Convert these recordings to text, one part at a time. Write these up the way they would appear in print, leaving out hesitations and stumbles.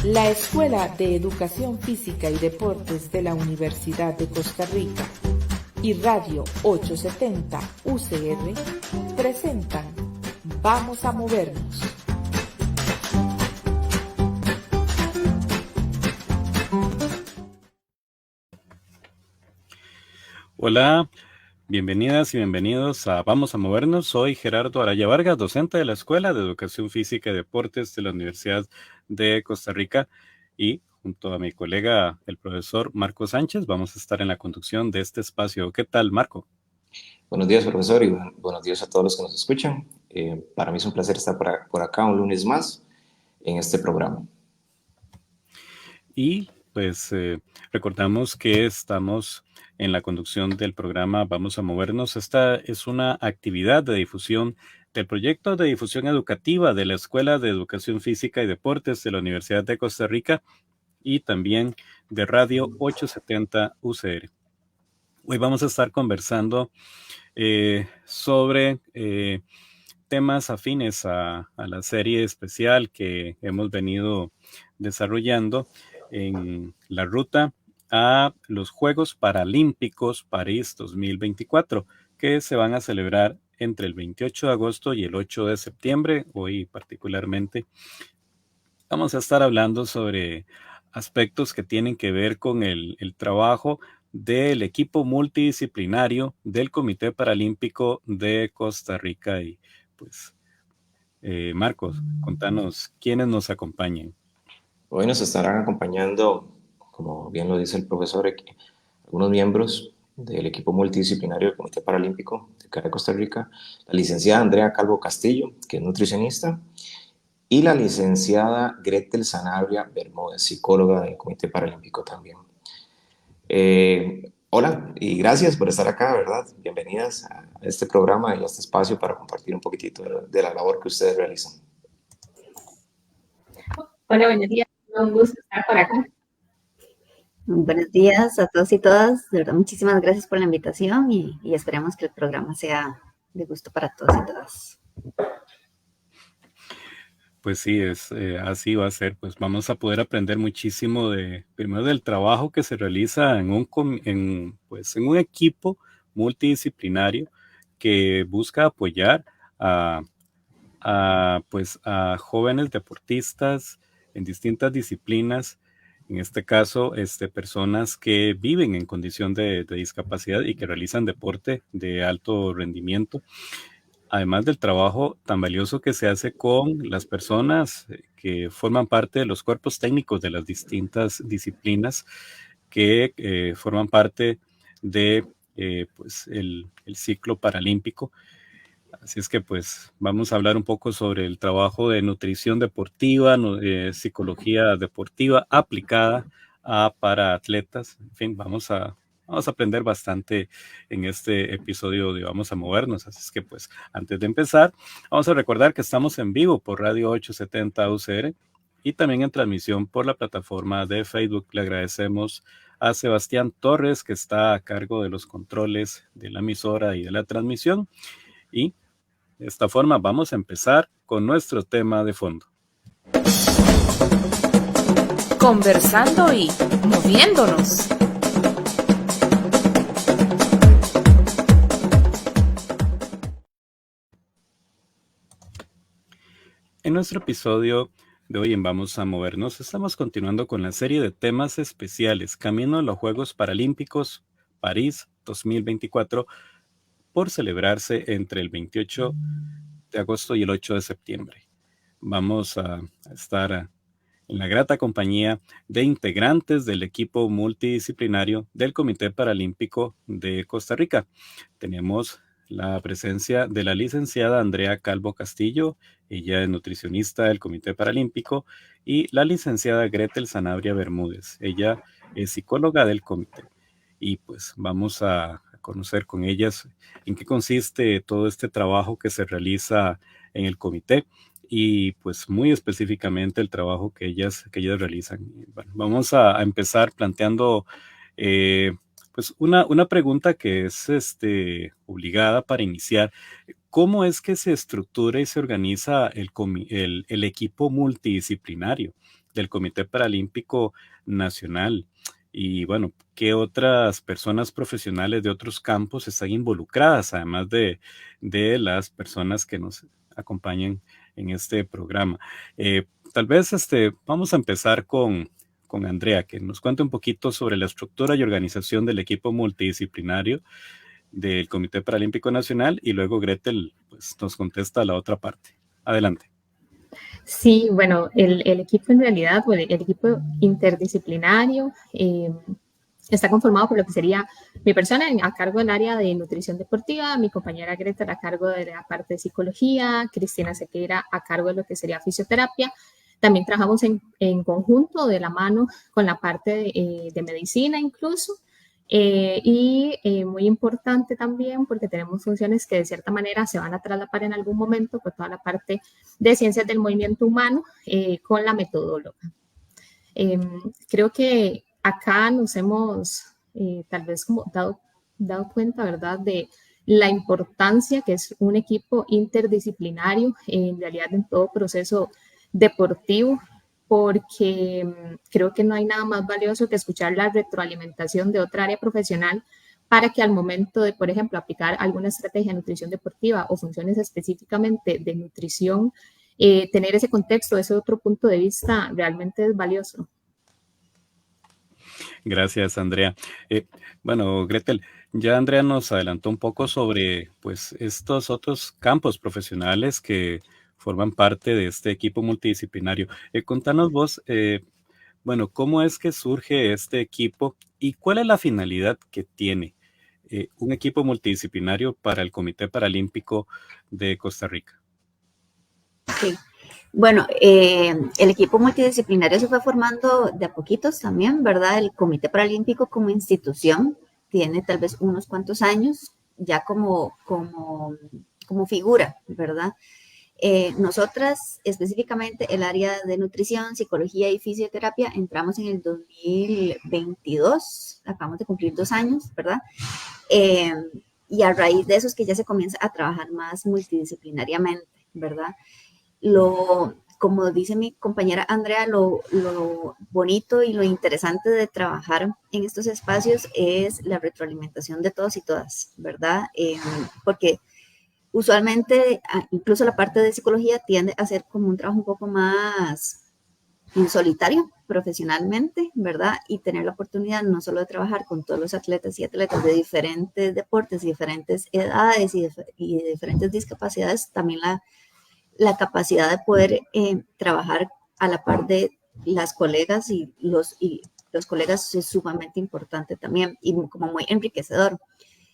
La Escuela de Educación Física y Deportes de la Universidad de Costa Rica y Radio 870 UCR presentan Vamos a Movernos. Hola, bienvenidas y bienvenidos a Vamos a Movernos. Soy Gerardo Araya Vargas, docente de la Escuela de Educación Física y Deportes de la Universidad de Costa Rica, y junto a mi colega, el profesor Marco Sánchez, vamos a estar en la conducción de este espacio. ¿Qué tal, Marco? Buenos días, profesor, y buenos días a todos los que nos escuchan. Para mí es un placer estar por acá un lunes más en este programa. Y pues recordamos que estamos en la conducción del programa Vamos a Movernos. Esta es una actividad de difusión del proyecto de difusión educativa de la Escuela de Educación Física y Deportes de la Universidad de Costa Rica y también de Radio 870 UCR. Hoy vamos a estar conversando sobre temas afines a la serie especial que hemos venido desarrollando en la ruta a los Juegos Paralímpicos París 2024, que se van a celebrar entre el 28 de agosto y el 8 de septiembre. Hoy particularmente vamos a estar hablando sobre aspectos que tienen que ver con el trabajo del equipo multidisciplinario del Comité Paralímpico de Costa Rica. Y pues, Marcos, contanos quiénes nos acompañan. Hoy nos estarán acompañando, como bien lo dice el profesor, algunos miembros del equipo multidisciplinario del Comité Paralímpico de CARE Costa Rica, la licenciada Andrea Calvo Castillo, que es nutricionista, y la licenciada Gretel Sanabria Bermúdez, psicóloga del Comité Paralímpico también. Hola y gracias por estar acá, ¿verdad? Bienvenidas a este programa y a este espacio para compartir un poquitito de la labor que ustedes realizan. Hola, buenos días. Un gusto estar por acá. Buenos días a todos y todas. De verdad, muchísimas gracias por la invitación y esperemos que el programa sea de gusto para todos y todas. Pues sí, así va a ser. Pues vamos a poder aprender muchísimo primero del trabajo que se realiza en un equipo multidisciplinario que busca apoyar a jóvenes deportistas en distintas disciplinas. En este caso, personas que viven en condición de discapacidad y que realizan deporte de alto rendimiento. Además del trabajo tan valioso que se hace con las personas que forman parte de los cuerpos técnicos de las distintas disciplinas que forman parte de el ciclo paralímpico. Así es que pues vamos a hablar un poco sobre el trabajo de nutrición deportiva, psicología deportiva aplicada para atletas. En fin, vamos a aprender bastante en este episodio de Vamos a Movernos. Así es que pues antes de empezar, vamos a recordar que estamos en vivo por Radio 870 UCR y también en transmisión por la plataforma de Facebook. Le agradecemos a Sebastián Torres, que está a cargo de los controles de la emisora y de la transmisión. Y de esta forma vamos a empezar con nuestro tema de fondo. Conversando y moviéndonos. En nuestro episodio de hoy en Vamos a Movernos, estamos continuando con la serie de temas especiales Camino a los Juegos Paralímpicos París 2024, por celebrarse entre el 28 de agosto y el 8 de septiembre. Vamos a estar en la grata compañía de integrantes del equipo multidisciplinario del Comité Paralímpico de Costa Rica. Tenemos la presencia de la licenciada Andrea Calvo Castillo, ella es nutricionista del Comité Paralímpico, y la licenciada Gretel Sanabria Bermúdez, ella es psicóloga del comité. Y pues vamos a conocer con ellas en qué consiste todo este trabajo que se realiza en el comité y pues muy específicamente el trabajo que ellas realizan. Bueno, vamos a empezar planteando pues una pregunta que es obligada para iniciar. ¿Cómo es que se estructura y se organiza el equipo multidisciplinario del Comité Paralímpico Nacional. Y bueno, ¿qué otras personas profesionales de otros campos están involucradas, además de las personas que nos acompañan en este programa? Tal vez vamos a empezar con Andrea, que nos cuente un poquito sobre la estructura y organización del equipo multidisciplinario del Comité Paralímpico Nacional, y luego Gretel pues, nos contesta la otra parte. Adelante. Sí, bueno, el equipo en realidad, bueno, el equipo interdisciplinario está conformado por lo que sería mi persona a cargo del área de nutrición deportiva, mi compañera Greta a cargo de la parte de psicología, Cristina Sequeira a cargo de lo que sería fisioterapia. También trabajamos en conjunto de la mano con la parte de medicina incluso. Muy importante también porque tenemos funciones que de cierta manera se van a traslapar en algún momento con toda la parte de ciencias del movimiento humano con la metodóloga. Creo que acá nos hemos tal vez como dado cuenta, ¿verdad?, de la importancia que es un equipo interdisciplinario en realidad en todo proceso deportivo, porque creo que no hay nada más valioso que escuchar la retroalimentación de otra área profesional para que al momento de, por ejemplo, aplicar alguna estrategia de nutrición deportiva o funciones específicamente de nutrición, tener ese contexto, ese otro punto de vista realmente es valioso. Gracias, Andrea. Bueno, Gretel, ya Andrea nos adelantó un poco sobre pues, estos otros campos profesionales que forman parte de este equipo multidisciplinario. Contanos vos, bueno, ¿cómo es que surge este equipo y cuál es la finalidad que tiene un equipo multidisciplinario para el Comité Paralímpico de Costa Rica? Sí. Bueno, el equipo multidisciplinario se fue formando de a poquitos también, ¿verdad? El Comité Paralímpico como institución tiene tal vez unos cuantos años ya como figura, ¿verdad? Nosotras, específicamente el área de nutrición, psicología y fisioterapia, entramos en el 2022, acabamos de cumplir 2 años, ¿verdad? Y a raíz de eso es que ya se comienza a trabajar más multidisciplinariamente, ¿verdad? Como dice mi compañera Andrea, lo bonito y lo interesante de trabajar en estos espacios es la retroalimentación de todos y todas, ¿verdad? Porque usualmente, incluso la parte de psicología tiende a ser como un trabajo un poco más en solitario, profesionalmente, ¿verdad? Y tener la oportunidad no solo de trabajar con todos los atletas y atletas de diferentes deportes, diferentes edades y de diferentes discapacidades, también la capacidad de poder trabajar a la par de las colegas y los colegas es sumamente importante también y como muy enriquecedor.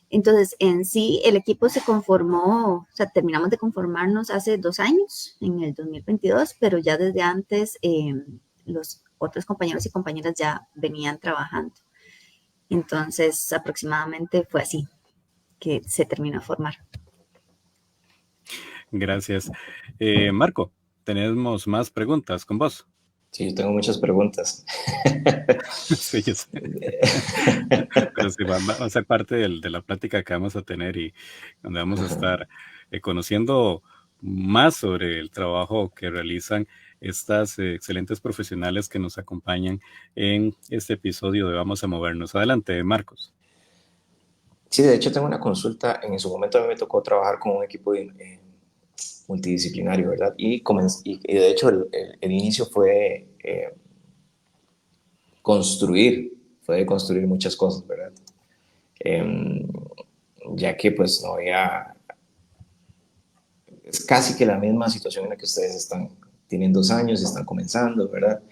Entonces, en sí, el equipo se conformó, o sea, terminamos de conformarnos hace 2 años, en el 2022, pero ya desde antes los otros compañeros y compañeras ya venían trabajando. Entonces, aproximadamente fue así que se terminó de formar. Gracias. Marco, tenemos más preguntas con vos. Sí, yo tengo muchas preguntas. Sí, yo sé. Pero sí, va a ser parte de la plática que vamos a tener y donde vamos a estar conociendo más sobre el trabajo que realizan estas excelentes profesionales que nos acompañan en este episodio de Vamos a Movernos. Adelante, Marcos. Sí, de hecho tengo una consulta. En su momento a mí me tocó trabajar con un equipo multidisciplinario, ¿verdad? Y de hecho el inicio fue construir muchas cosas, ¿verdad? Ya que pues no había, es casi que la misma situación en la que ustedes tienen 2 años y están comenzando, ¿verdad?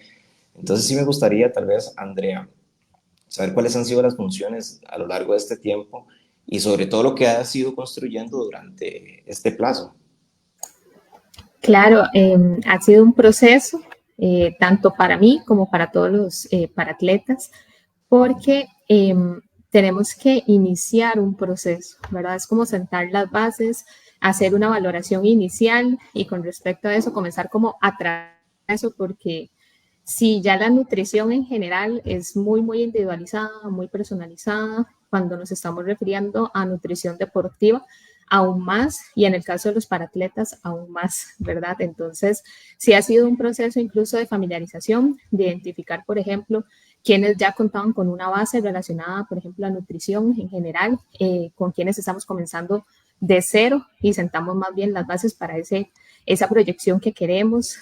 Entonces sí me gustaría tal vez, Andrea, saber cuáles han sido las funciones a lo largo de este tiempo y sobre todo lo que has ido construyendo durante este plazo. Claro, ha sido un proceso tanto para mí como para todos los paratletas, porque tenemos que iniciar un proceso, ¿verdad? Es como sentar las bases, hacer una valoración inicial y con respecto a eso comenzar como a tratar eso, porque si ya la nutrición en general es muy, muy individualizada, muy personalizada, cuando nos estamos refiriendo a nutrición deportiva, aún más, y en el caso de los paratletas aún más, ¿verdad? Entonces, sí ha sido un proceso incluso de familiarización, de identificar, por ejemplo, quienes ya contaban con una base relacionada, por ejemplo, a nutrición en general, con quienes estamos comenzando de cero y sentamos más bien las bases para esa proyección que queremos,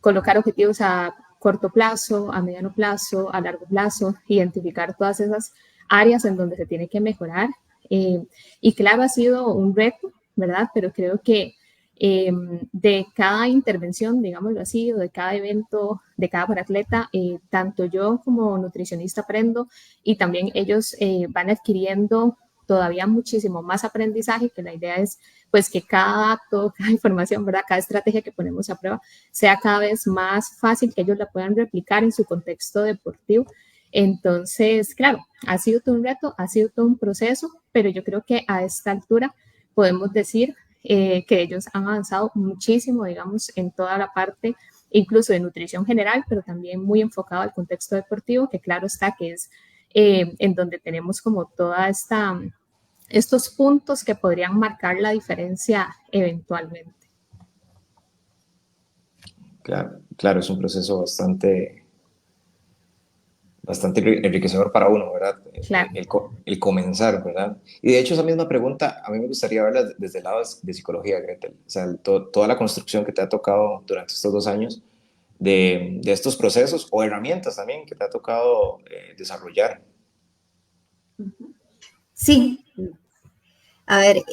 colocar objetivos a corto plazo, a mediano plazo, a largo plazo, identificar todas esas áreas en donde se tiene que mejorar. Y claro, ha sido un reto, ¿verdad? Pero creo que de cada intervención, digámoslo así, o de cada evento, de cada paratleta, tanto yo como nutricionista aprendo y también ellos van adquiriendo todavía muchísimo más aprendizaje, que la idea es pues que cada dato, cada información, ¿verdad? Cada estrategia que ponemos a prueba sea cada vez más fácil que ellos la puedan replicar en su contexto deportivo. Entonces, claro, ha sido todo un reto, ha sido todo un proceso, pero yo creo que a esta altura podemos decir que ellos han avanzado muchísimo, digamos, en toda la parte, incluso de nutrición general, pero también muy enfocado al contexto deportivo, que claro está que es en donde tenemos como toda estos puntos que podrían marcar la diferencia eventualmente. Claro, claro, es un proceso bastante enriquecedor para uno, ¿verdad? Claro. El comenzar, ¿verdad? Y de hecho esa misma pregunta a mí me gustaría verla desde el lado de psicología, Gretel. O sea, toda la construcción que te ha tocado durante estos 2 años de estos procesos o herramientas también que te ha tocado desarrollar. Sí, a ver,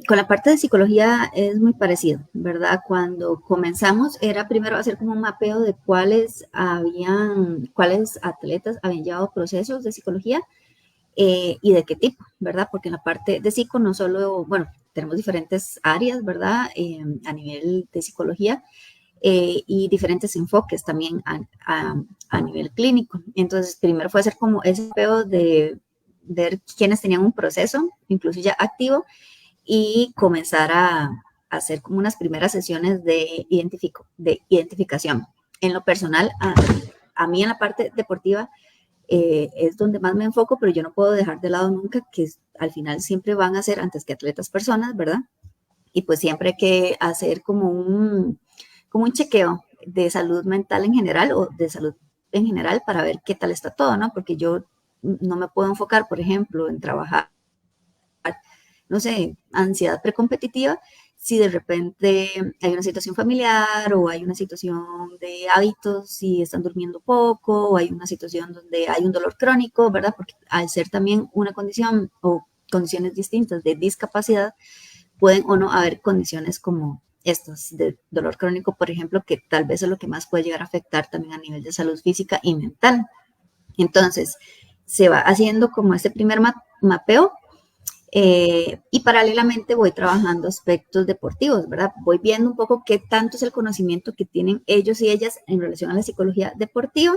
con la parte de psicología es muy parecido, ¿verdad? Cuando comenzamos era primero hacer como un mapeo de cuáles atletas habían llevado procesos de psicología y de qué tipo, ¿verdad? Porque en la parte de psico no solo, bueno, tenemos diferentes áreas, ¿verdad? A nivel de psicología y diferentes enfoques también a nivel clínico. Entonces, primero fue hacer como ese mapeo de ver quiénes tenían un proceso, incluso ya activo, y comenzar a hacer como unas primeras sesiones de identificación. En lo personal, a mí en la parte deportiva es donde más me enfoco, pero yo no puedo dejar de lado nunca que al final siempre van a ser antes que atletas personas, ¿verdad? Y pues siempre hay que hacer como un chequeo de salud mental en general o de salud en general para ver qué tal está todo, ¿no? Porque yo no me puedo enfocar, por ejemplo, en trabajar, no sé, ansiedad precompetitiva, si de repente hay una situación familiar o hay una situación de hábitos, si están durmiendo poco o hay una situación donde hay un dolor crónico, ¿verdad? Porque al ser también una condición o condiciones distintas de discapacidad, pueden o no haber condiciones como estas de dolor crónico, por ejemplo, que tal vez es lo que más puede llegar a afectar también a nivel de salud física y mental. Entonces, se va haciendo como este primer mapeo y paralelamente voy trabajando aspectos deportivos, ¿verdad? Voy viendo un poco qué tanto es el conocimiento que tienen ellos y ellas en relación a la psicología deportiva,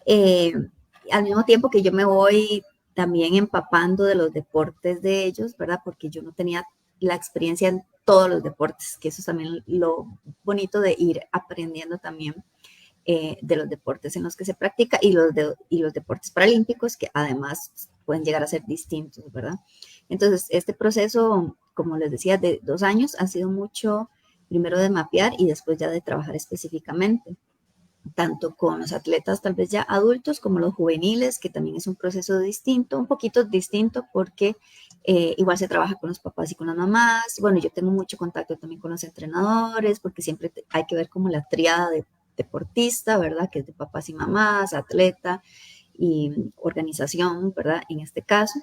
al mismo tiempo que yo me voy también empapando de los deportes de ellos, ¿verdad? Porque yo no tenía la experiencia en todos los deportes, que eso es también lo bonito de ir aprendiendo también de los deportes en los que se practica y los deportes paralímpicos que además pueden llegar a ser distintos, ¿verdad? Entonces, este proceso, como les decía, de 2 años ha sido mucho, primero de mapear y después ya de trabajar específicamente, tanto con los atletas tal vez ya adultos como los juveniles, que también es un proceso distinto, un poquito distinto porque igual se trabaja con los papás y con las mamás. Bueno, yo tengo mucho contacto también con los entrenadores porque siempre hay que ver como la tríada de deportista, ¿verdad? Que es de papás y mamás, atleta y organización, ¿verdad? En este caso.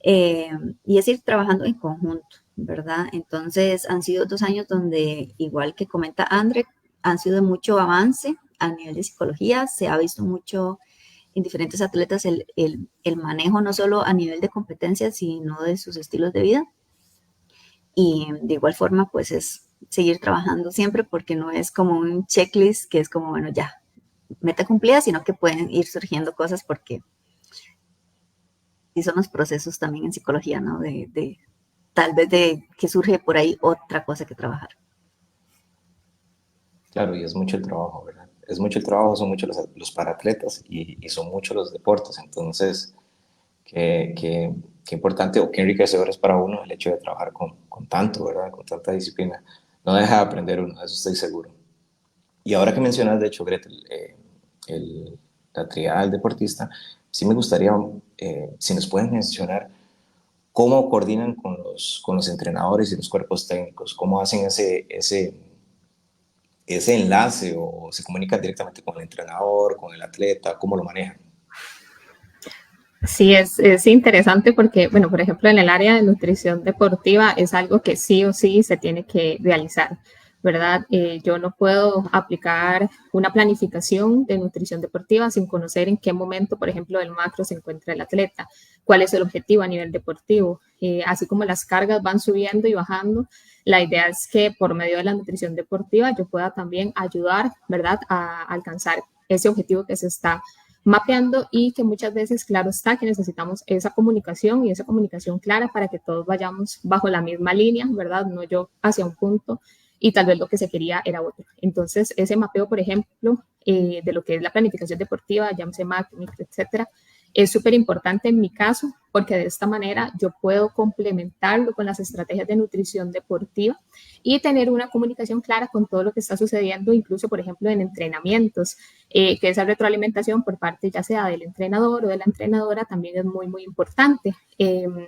Y es ir trabajando en conjunto, ¿verdad? Entonces han sido 2 años donde, igual que comenta André, han sido de mucho avance a nivel de psicología, se ha visto mucho en diferentes atletas el manejo no solo a nivel de competencias, sino de sus estilos de vida. Y de igual forma, pues es seguir trabajando siempre porque no es como un checklist que es como, bueno, ya, meta cumplida, sino que pueden ir surgiendo cosas porque sí son los procesos también en psicología, ¿no? Tal vez de que surge por ahí otra cosa que trabajar. Claro, y es mucho el trabajo, ¿verdad? Es mucho el trabajo, son muchos los paratletas y son muchos los deportes. Entonces, que qué importante o qué enriquecedor es para uno el hecho de trabajar con tanto, ¿verdad? Con tanta disciplina. No deja de aprender uno, de eso estoy seguro. Y ahora que mencionas, de hecho, Gretel, la triada del deportista, sí me gustaría, si nos pueden mencionar cómo coordinan con los entrenadores y los cuerpos técnicos, cómo hacen ese enlace o se comunican directamente con el entrenador, con el atleta, cómo lo manejan. Sí, es interesante porque, bueno, por ejemplo, en el área de nutrición deportiva es algo que sí o sí se tiene que realizar, ¿verdad? Yo no puedo aplicar una planificación de nutrición deportiva sin conocer en qué momento, por ejemplo, del macro se encuentra el atleta, cuál es el objetivo a nivel deportivo. Así como las cargas van subiendo y bajando, la idea es que por medio de la nutrición deportiva yo pueda también ayudar, ¿verdad?, a alcanzar ese objetivo que se está mapeando y que muchas veces, claro está, que necesitamos esa comunicación y esa comunicación clara para que todos vayamos bajo la misma línea, ¿verdad? No yo hacia un punto y tal vez lo que se quería era otro. Entonces, ese mapeo, por ejemplo, de lo que es la planificación deportiva, llámese MAC, micro, etcétera, es súper importante en mi caso porque de esta manera yo puedo complementarlo con las estrategias de nutrición deportiva y tener una comunicación clara con todo lo que está sucediendo, incluso, por ejemplo, en entrenamientos, que esa retroalimentación por parte ya sea del entrenador o de la entrenadora también es muy, muy importante.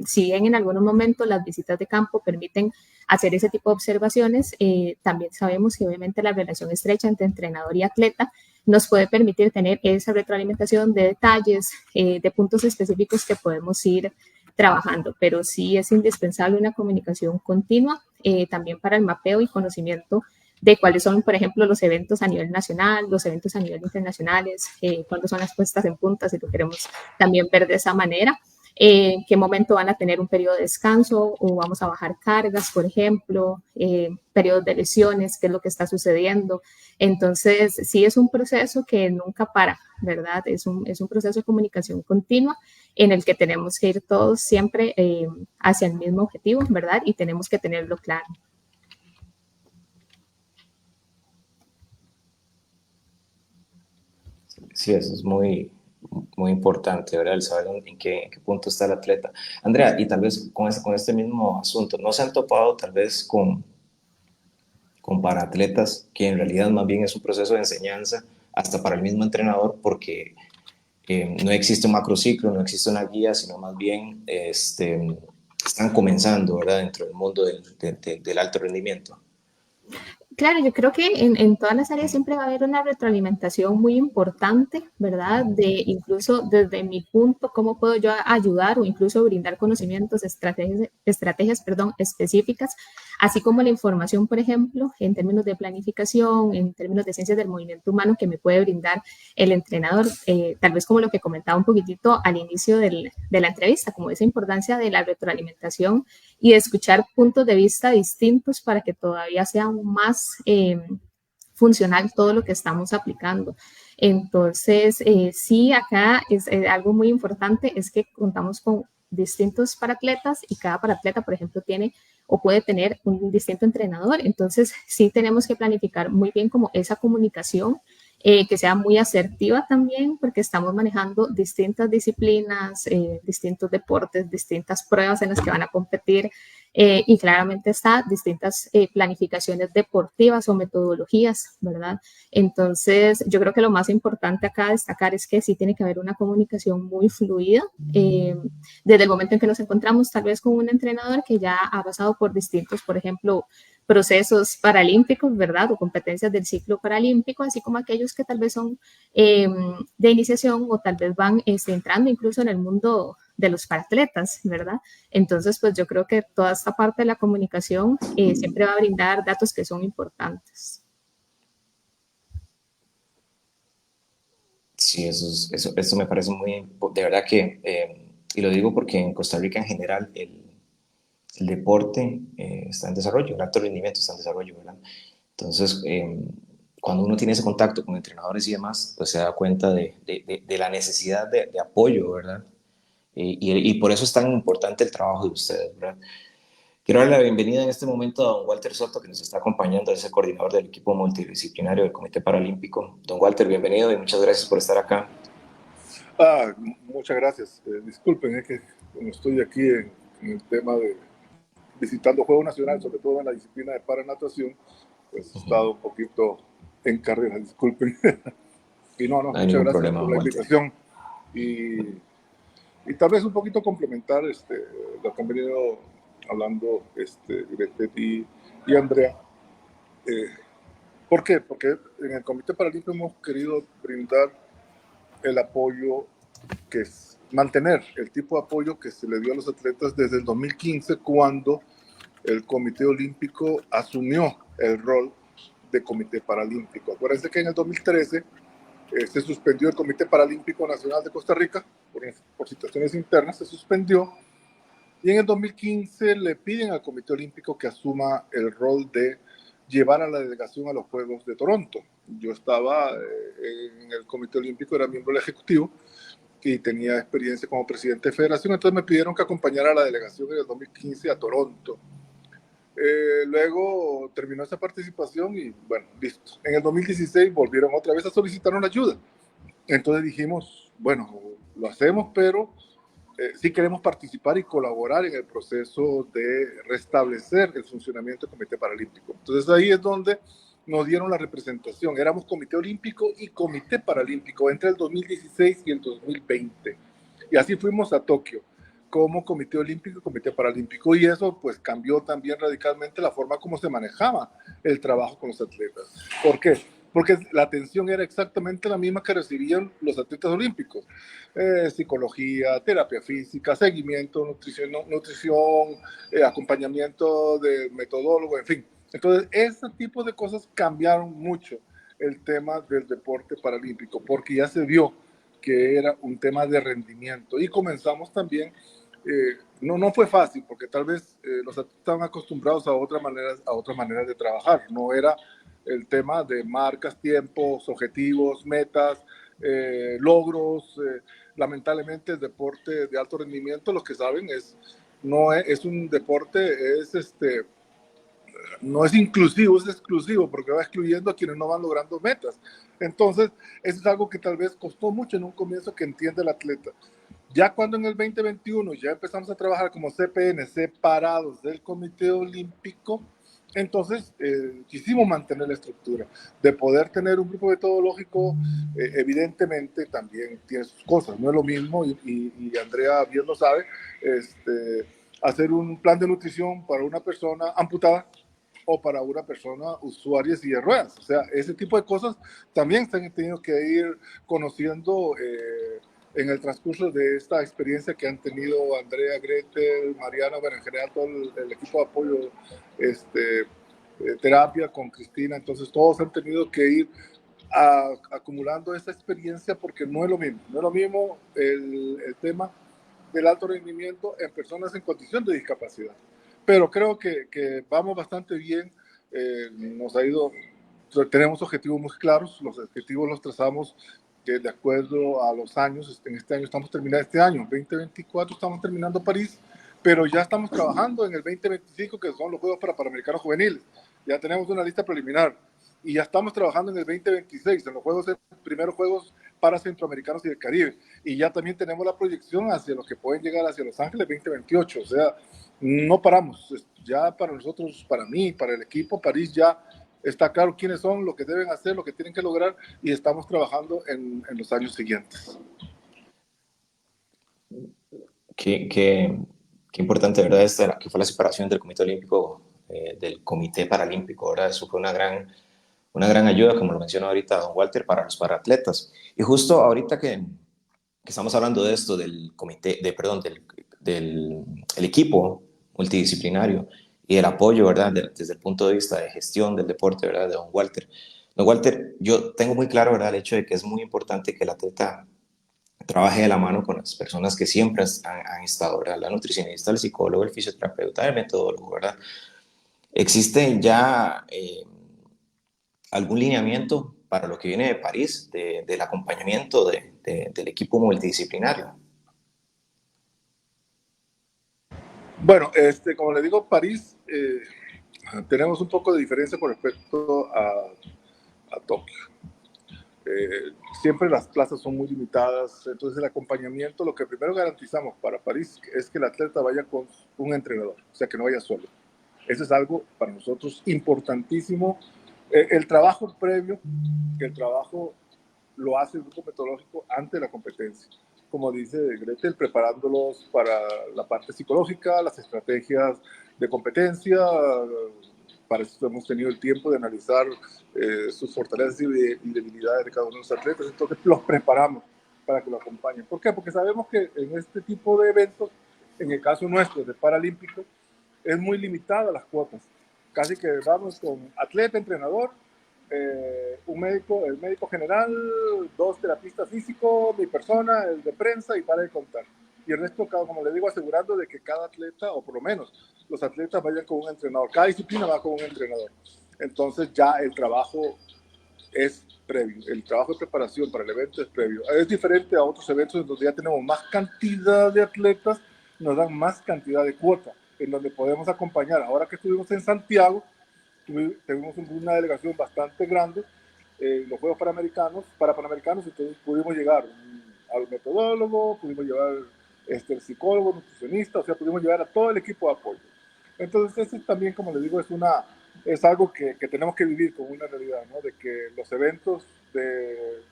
Si bien en algunos momentos las visitas de campo permiten hacer ese tipo de observaciones, también sabemos que obviamente la relación estrecha entre entrenador y atleta nos puede permitir tener esa retroalimentación de detalles, de puntos específicos que podemos ir trabajando, pero sí es indispensable una comunicación continua también para el mapeo y conocimiento de cuáles son, por ejemplo, los eventos a nivel nacional, los eventos a nivel internacionales, cuándo son las puestas en punta, si lo queremos también ver de esa manera, en qué momento van a tener un periodo de descanso o vamos a bajar cargas, por ejemplo, periodos de lesiones, qué es lo que está sucediendo. Entonces, sí es un proceso que nunca para, ¿verdad? Es un proceso de comunicación continua en el que tenemos que ir todos siempre hacia el mismo objetivo, ¿verdad? Y tenemos que tenerlo claro. Sí, eso es muy, muy importante, ¿verdad? El saber en qué punto está el atleta. Andrea, y tal vez con este mismo asunto, ¿no se han topado tal vez con paratletas que en realidad más bien es un proceso de enseñanza hasta para el mismo entrenador porque no existe un macrociclo, no existe una guía, sino más bien están comenzando, ¿verdad? Dentro del mundo del alto rendimiento. Claro, yo creo que en todas las áreas siempre va a haber una retroalimentación muy importante, ¿verdad? De incluso desde mi punto, cómo puedo yo ayudar o incluso brindar conocimientos, estrategias, perdón, específicas, así como la información, por ejemplo, en términos de planificación, en términos de ciencias del movimiento humano que me puede brindar el entrenador, tal vez como lo que comentaba un poquitito al inicio de la entrevista, como esa importancia de la retroalimentación y de escuchar puntos de vista distintos para que todavía sea aún más funcional todo lo que estamos aplicando. Entonces, sí, acá es algo muy importante, es que contamos con distintos paratletas y cada paratleta, por ejemplo, tiene o puede tener un distinto entrenador. Entonces, sí tenemos que planificar muy bien como esa comunicación, que sea muy asertiva también, porque estamos manejando distintas disciplinas, distintos deportes, distintas pruebas en las que van a competir. Y claramente está distintas planificaciones deportivas o metodologías, ¿verdad? Entonces, yo creo que lo más importante acá a destacar es que sí tiene que haber una comunicación muy fluida desde el momento en que nos encontramos tal vez con un entrenador que ya ha pasado por distintos, por ejemplo, procesos paralímpicos, ¿verdad? O competencias del ciclo paralímpico, así como aquellos que tal vez son de iniciación o tal vez van entrando incluso en el mundo de los paratletas, ¿verdad? Entonces, pues yo creo que toda esta parte de la comunicación siempre va a brindar datos que son importantes. Sí, eso me parece muy, de verdad que, y lo digo porque en Costa Rica en general el deporte está en desarrollo, el alto rendimiento está en desarrollo, ¿verdad? Entonces, cuando uno tiene ese contacto con entrenadores y demás, pues se da cuenta de la necesidad de apoyo, ¿verdad? Y por eso es tan importante el trabajo de ustedes, ¿verdad? Quiero darle la bienvenida en este momento a don Walter Soto, que nos está acompañando, es el coordinador del equipo multidisciplinario del Comité Paralímpico. Don Walter, bienvenido y muchas gracias por estar acá. Muchas gracias. Disculpen, es que como estoy aquí en el tema de visitando Juegos Nacionales, sobre todo en la disciplina de paranatación, pues he estado un poquito en carrera, disculpen. Y no, No hay muchas ningún gracias problema, por la Walter. invitación. Y tal vez un poquito complementar lo que han venido hablando Grete y Andrea. ¿Por qué? Porque en el Comité Paralímpico hemos querido brindar el apoyo que es mantener el tipo de apoyo que se le dio a los atletas desde el 2015, cuando el Comité Olímpico asumió el rol de Comité Paralímpico. Acuérdense que en el 2013 se suspendió el Comité Paralímpico Nacional de Costa Rica por situaciones internas, se suspendió, y en el 2015 le piden al Comité Olímpico que asuma el rol de llevar a la delegación a los Juegos de Toronto. Yo estaba en el Comité Olímpico, era miembro del Ejecutivo y tenía experiencia como presidente de federación, entonces me pidieron que acompañara a la delegación en el 2015 a Toronto. Luego terminó esa participación y bueno, listo. En el 2016 volvieron otra vez a solicitar una ayuda. Entonces dijimos, bueno, lo hacemos, pero sí queremos participar y colaborar en el proceso de restablecer el funcionamiento del Comité Paralímpico. Entonces ahí es donde nos dieron la representación. Éramos Comité Olímpico y Comité Paralímpico entre el 2016 y el 2020. Y así fuimos a Tokio como Comité Olímpico y Comité Paralímpico, y eso pues cambió también radicalmente la forma como se manejaba el trabajo con los atletas. ¿Por qué? Porque la atención era exactamente la misma que recibían los atletas olímpicos. Psicología, terapia física, seguimiento, nutrición, acompañamiento de metodólogo, en fin. Entonces, ese tipo de cosas cambiaron mucho el tema del deporte paralímpico, porque ya se vio que era un tema de rendimiento. Y comenzamos también, no fue fácil, porque tal vez los atletas estaban acostumbrados a otra manera de trabajar. No era el tema de marcas, tiempos, objetivos, metas, logros. Lamentablemente el deporte de alto rendimiento, los que saben, no es un deporte, no es inclusivo, es exclusivo, porque va excluyendo a quienes no van logrando metas. Entonces, eso es algo que tal vez costó mucho en un comienzo que entiende el atleta. Ya cuando en el 2021 ya empezamos a trabajar como CPN, separados del Comité Olímpico, entonces quisimos mantener la estructura de poder tener un grupo metodológico. Evidentemente también tiene sus cosas, no es lo mismo, y Andrea bien lo sabe, hacer un plan de nutrición para una persona amputada o para una persona usuaria de silla de ruedas. O sea, ese tipo de cosas también se han tenido que ir conociendo en el transcurso de esta experiencia que han tenido Andrea, Gretel, Mariana, bueno, en general todo el equipo de apoyo, terapia con Cristina. Entonces todos han tenido que ir acumulando esa experiencia, porque no es lo mismo el tema del alto rendimiento en personas en condición de discapacidad. Pero creo que vamos bastante bien, nos ha ido, tenemos objetivos muy claros, los objetivos los trazamos de acuerdo a los años. En este año estamos terminando, 2024 estamos terminando París, pero ya estamos trabajando en el 2025, que son los Juegos Panamericanos Juveniles. Ya tenemos una lista preliminar y ya estamos trabajando en el 2026, en los primeros Juegos para Centroamericanos y del Caribe, y ya también tenemos la proyección hacia los que pueden llegar hacia Los Ángeles 2028. O sea, no paramos. Ya para nosotros, para mí, para el equipo, París ya está claro quiénes son, lo que deben hacer, lo que tienen que lograr, y estamos trabajando en los años siguientes. Qué importante, ¿verdad? Que fue la separación del Comité Olímpico del Comité Paralímpico, ¿verdad? Eso fue una gran ayuda, como lo mencionó ahorita don Walter, para los paratletas. Y justo ahorita que estamos hablando de esto, del comité, del equipo multidisciplinario y el apoyo, ¿verdad? Desde el punto de vista de gestión del deporte, ¿verdad? De don Walter. Don Walter, yo tengo muy claro, ¿verdad? El hecho de que es muy importante que el atleta trabaje de la mano con las personas que siempre han estado, ¿verdad? La nutricionista, el psicólogo, el fisioterapeuta, el metodólogo, ¿verdad? ¿Existe ya algún lineamiento para lo que viene de París, del acompañamiento del equipo multidisciplinario? Bueno, como le digo, París, tenemos un poco de diferencia con respecto a Tokio. Siempre las plazas son muy limitadas, entonces el acompañamiento, lo que primero garantizamos para París es que el atleta vaya con un entrenador, o sea, que no vaya solo. Eso es algo para nosotros importantísimo. El trabajo previo, que el trabajo lo hace el grupo metodológico antes de la competencia. Como dice Gretel, preparándolos para la parte psicológica, las estrategias de competencia. Para eso hemos tenido el tiempo de analizar sus fortalezas y debilidades de cada uno de los atletas. Entonces los preparamos para que lo acompañen. ¿Por qué? Porque sabemos que en este tipo de eventos, en el caso nuestro de Paralímpico, es muy limitada las cuotas. Casi que vamos con atleta, entrenador, un médico, el médico general, 2 terapistas físicos, mi persona, el de prensa y para de contar. Y el resto, como le digo, asegurando de que cada atleta, o por lo menos los atletas vayan con un entrenador. Cada disciplina va con un entrenador. Entonces ya el trabajo es previo. El trabajo de preparación para el evento es previo. Es diferente a otros eventos en donde ya tenemos más cantidad de atletas, nos dan más cantidad de cuota, en donde podemos acompañar. Ahora que estuvimos en Santiago, tuvimos una delegación bastante grande, los Juegos Panamericanos, entonces pudimos llegar al metodólogo, pudimos llevar el psicólogo, nutricionista, o sea, pudimos llevar a todo el equipo de apoyo. Entonces, eso también, como les digo, es algo que tenemos que vivir como una realidad, ¿no? De que los eventos, de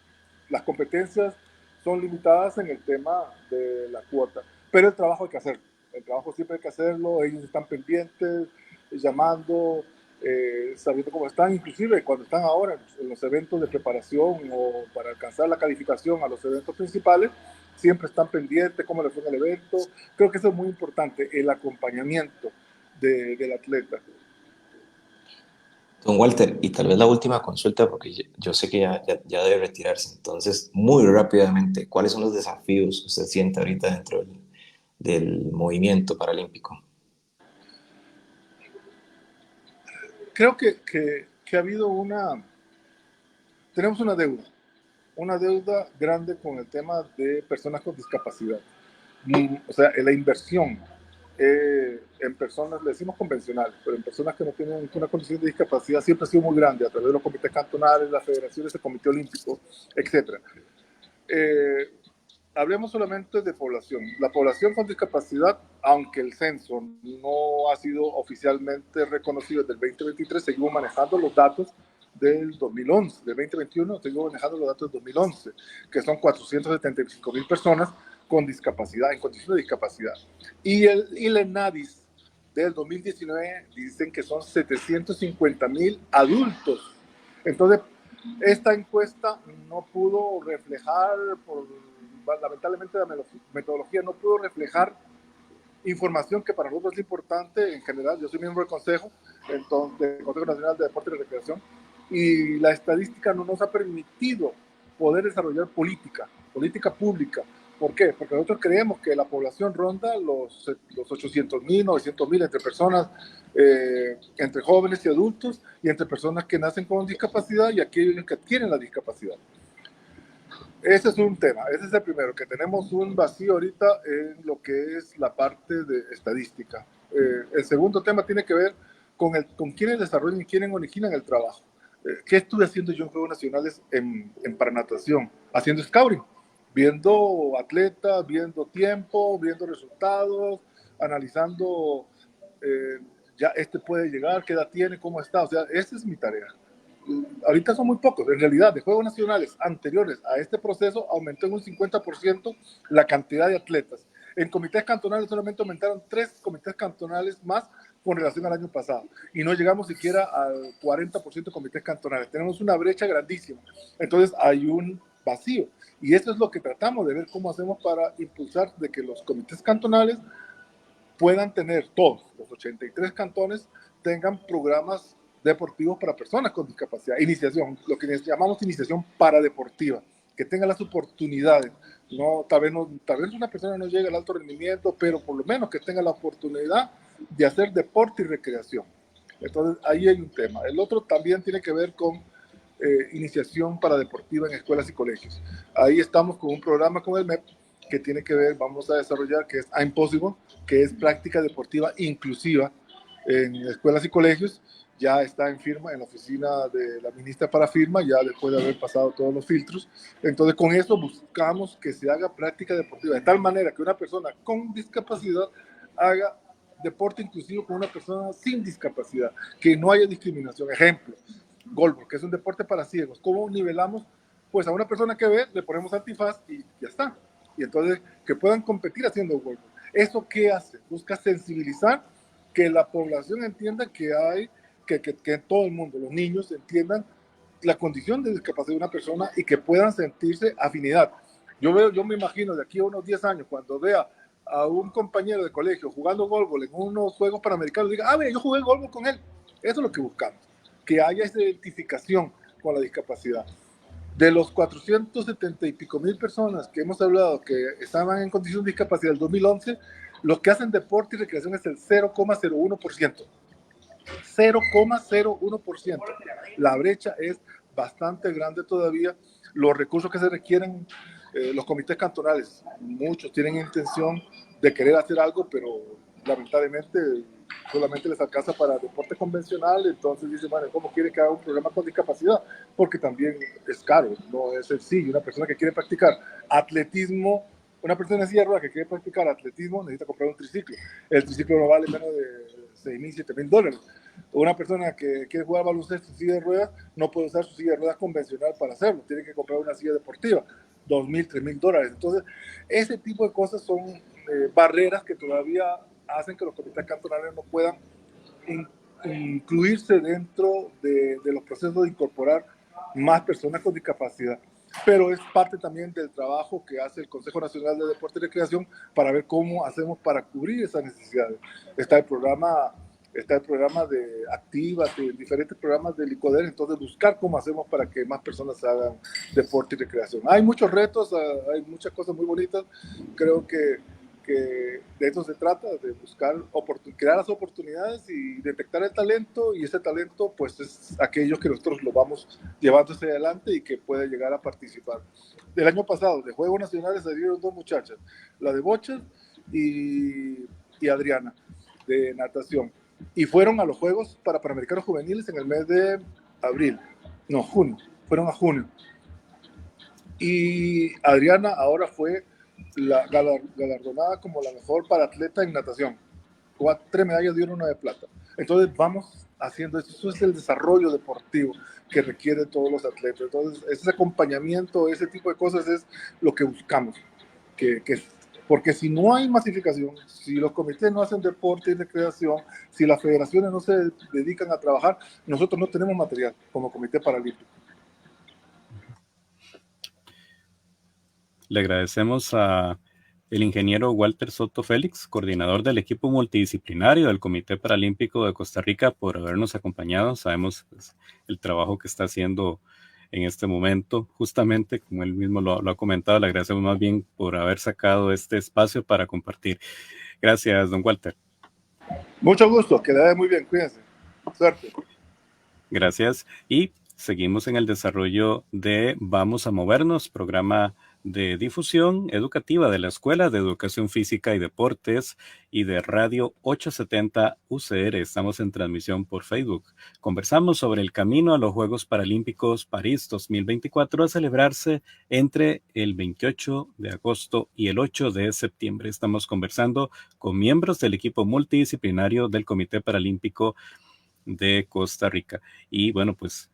las competencias son limitadas en el tema de la cuota, pero el trabajo hay que hacerlo. El trabajo siempre hay que hacerlo, ellos están pendientes, llamando, sabiendo cómo están, inclusive cuando están ahora en los eventos de preparación o para alcanzar la calificación a los eventos principales, siempre están pendientes cómo le fue en el evento. Creo que eso es muy importante, el acompañamiento del atleta. Don Walter, y tal vez la última consulta, porque yo sé que ya debe retirarse, entonces, muy rápidamente, ¿cuáles son los desafíos que usted siente ahorita dentro del movimiento paralímpico? Creo que ha habido tenemos una deuda grande con el tema de personas con discapacidad. O sea, la inversión en personas, le decimos convencionales, pero en personas que no tienen una condición de discapacidad siempre ha sido muy grande, a través de los comités cantonales, las federaciones, el Comité Olímpico, etc. Hablemos solamente de población. La población con discapacidad, aunque el censo no ha sido oficialmente reconocido desde el 2023, seguimos manejando los datos del 2011, del 2021, seguimos manejando los datos del 2011, que son 475,000 personas con discapacidad, en condición de discapacidad. Y el ENADIS del 2019 dicen que son 750,000 adultos. Entonces, esta encuesta no pudo reflejar, lamentablemente la metodología no pudo reflejar información que para nosotros es importante en general. Yo soy miembro del Consejo, entonces, del Consejo Nacional de Deporte y Recreación, y la estadística no nos ha permitido poder desarrollar política pública. ¿Por qué? Porque nosotros creemos que la población ronda los 800,000, 900,000 entre personas, entre jóvenes y adultos, y entre personas que nacen con discapacidad y aquellos que adquieren la discapacidad. Ese es un tema, ese es el primero, que tenemos un vacío ahorita en lo que es la parte de estadística. El segundo tema tiene que ver con quienes desarrollan y quienes originan el trabajo. ¿Qué estuve haciendo yo en Juegos Nacionales en paranatación? Haciendo scouting, viendo atletas, viendo tiempo, viendo resultados, analizando, ya puede llegar, qué edad tiene, cómo está. O sea, esa es mi tarea. Ahorita son muy pocos. En realidad, de Juegos Nacionales anteriores a este proceso, aumentó en un 50% la cantidad de atletas. En comités cantonales solamente aumentaron 3 comités cantonales más con relación al año pasado. Y no llegamos siquiera al 40% de comités cantonales. Tenemos una brecha grandísima. Entonces, hay un vacío. Y eso es lo que tratamos de ver cómo hacemos para impulsar de que los comités cantonales puedan tener, todos los 83 cantones, tengan programas deportivos para personas con discapacidad, iniciación, lo que llamamos iniciación paradeportiva, que tengan las oportunidades. Tal vez una persona no llegue al alto rendimiento, pero por lo menos que tenga la oportunidad de hacer deporte y recreación. Entonces, ahí hay un tema. El otro también tiene que ver con iniciación paradeportiva en escuelas y colegios. Ahí estamos con un programa con el MEP que tiene que ver, vamos a desarrollar, que es I'm Possible, que es práctica deportiva inclusiva en escuelas y colegios, ya está en firma en la oficina de la ministra para firma, ya después de haber pasado todos los filtros. Entonces, con eso buscamos que se haga práctica deportiva, de tal manera que una persona con discapacidad haga deporte inclusivo con una persona sin discapacidad, que no haya discriminación. Ejemplo, golf, que es un deporte para ciegos. ¿Cómo nivelamos? Pues a una persona que ve, le ponemos antifaz y ya está. Y entonces, que puedan competir haciendo golf. ¿Eso qué hace? Busca sensibilizar, que la población entienda que hay que todo el mundo, los niños, entiendan la condición de discapacidad de una persona y que puedan sentirse afinidad. Yo me imagino de aquí a unos 10 años, cuando vea a un compañero de colegio jugando golf en unos Juegos Panamericanos, diga, yo jugué golf con él. Eso es lo que buscamos, que haya esa identificación con la discapacidad. De los 470 y pico mil personas que hemos hablado que estaban en condición de discapacidad del 2011, los que hacen deporte y recreación es el 0,01%. 0,01%. La brecha es bastante grande todavía. Los recursos que se requieren, los comités cantonales, muchos tienen intención de querer hacer algo, pero lamentablemente solamente les alcanza para deporte convencional. Entonces dicen, bueno, ¿cómo quiere que haga un programa con discapacidad? Porque también es caro, no es sencillo. Una persona que quiere practicar atletismo, una persona en silla de ruedas que quiere practicar atletismo necesita comprar un triciclo. El triciclo no vale menos de $6,000, $7,000. Una persona que quiere jugar baloncesto en silla de ruedas no puede usar su silla de ruedas convencional para hacerlo, tiene que comprar una silla deportiva, $2,000, $3,000. Entonces, ese tipo de cosas son barreras que todavía hacen que los comités cantonales no puedan incluirse dentro de los procesos de incorporar más personas con discapacidad. Pero es parte también del trabajo que hace el Consejo Nacional de Deporte y Recreación para ver cómo hacemos para cubrir esas necesidades. Está el programa de Activas, diferentes programas de Licoder, entonces buscar cómo hacemos para que más personas hagan deporte y recreación. Hay muchos retos, hay muchas cosas muy bonitas. Creo que de eso se trata, de buscar, crear las oportunidades y detectar el talento, y ese talento pues es aquellos que nosotros lo vamos llevando hacia adelante y que puede llegar a participar. Del año pasado, de Juegos Nacionales, salieron 2 muchachas, la de bocha y Adriana, de natación, y fueron a los Juegos Panamericanos Juveniles en el mes de junio, fueron a junio. Y Adriana ahora fue galardonada como la mejor paratleta en natación. 3 medallas de oro, 1 de plata. Entonces vamos haciendo eso es el desarrollo deportivo que requiere todos los atletas. Entonces ese acompañamiento, ese tipo de cosas es lo que buscamos, porque si no hay masificación, si los comités no hacen deporte y recreación, si las federaciones no se dedican a trabajar, nosotros no tenemos material como Comité Paralímpico. Le agradecemos a el ingeniero Walter Soto Félix, coordinador del equipo multidisciplinario del Comité Paralímpico de Costa Rica, por habernos acompañado. Sabemos pues, el trabajo que está haciendo en este momento. Justamente, como él mismo lo ha comentado, le agradecemos más bien por haber sacado este espacio para compartir. Gracias, don Walter. Mucho gusto, que le vaya muy bien, cuídense. Suerte. Gracias. Y seguimos en el desarrollo de Vamos a Movernos, programa de difusión educativa de la Escuela de Educación Física y Deportes y de Radio 870 UCR. Estamos en transmisión por Facebook. Conversamos sobre el camino a los Juegos Paralímpicos París 2024 a celebrarse entre el 28 de agosto y el 8 de septiembre. Estamos conversando con miembros del equipo multidisciplinario del Comité Paralímpico de Costa Rica. Y bueno, pues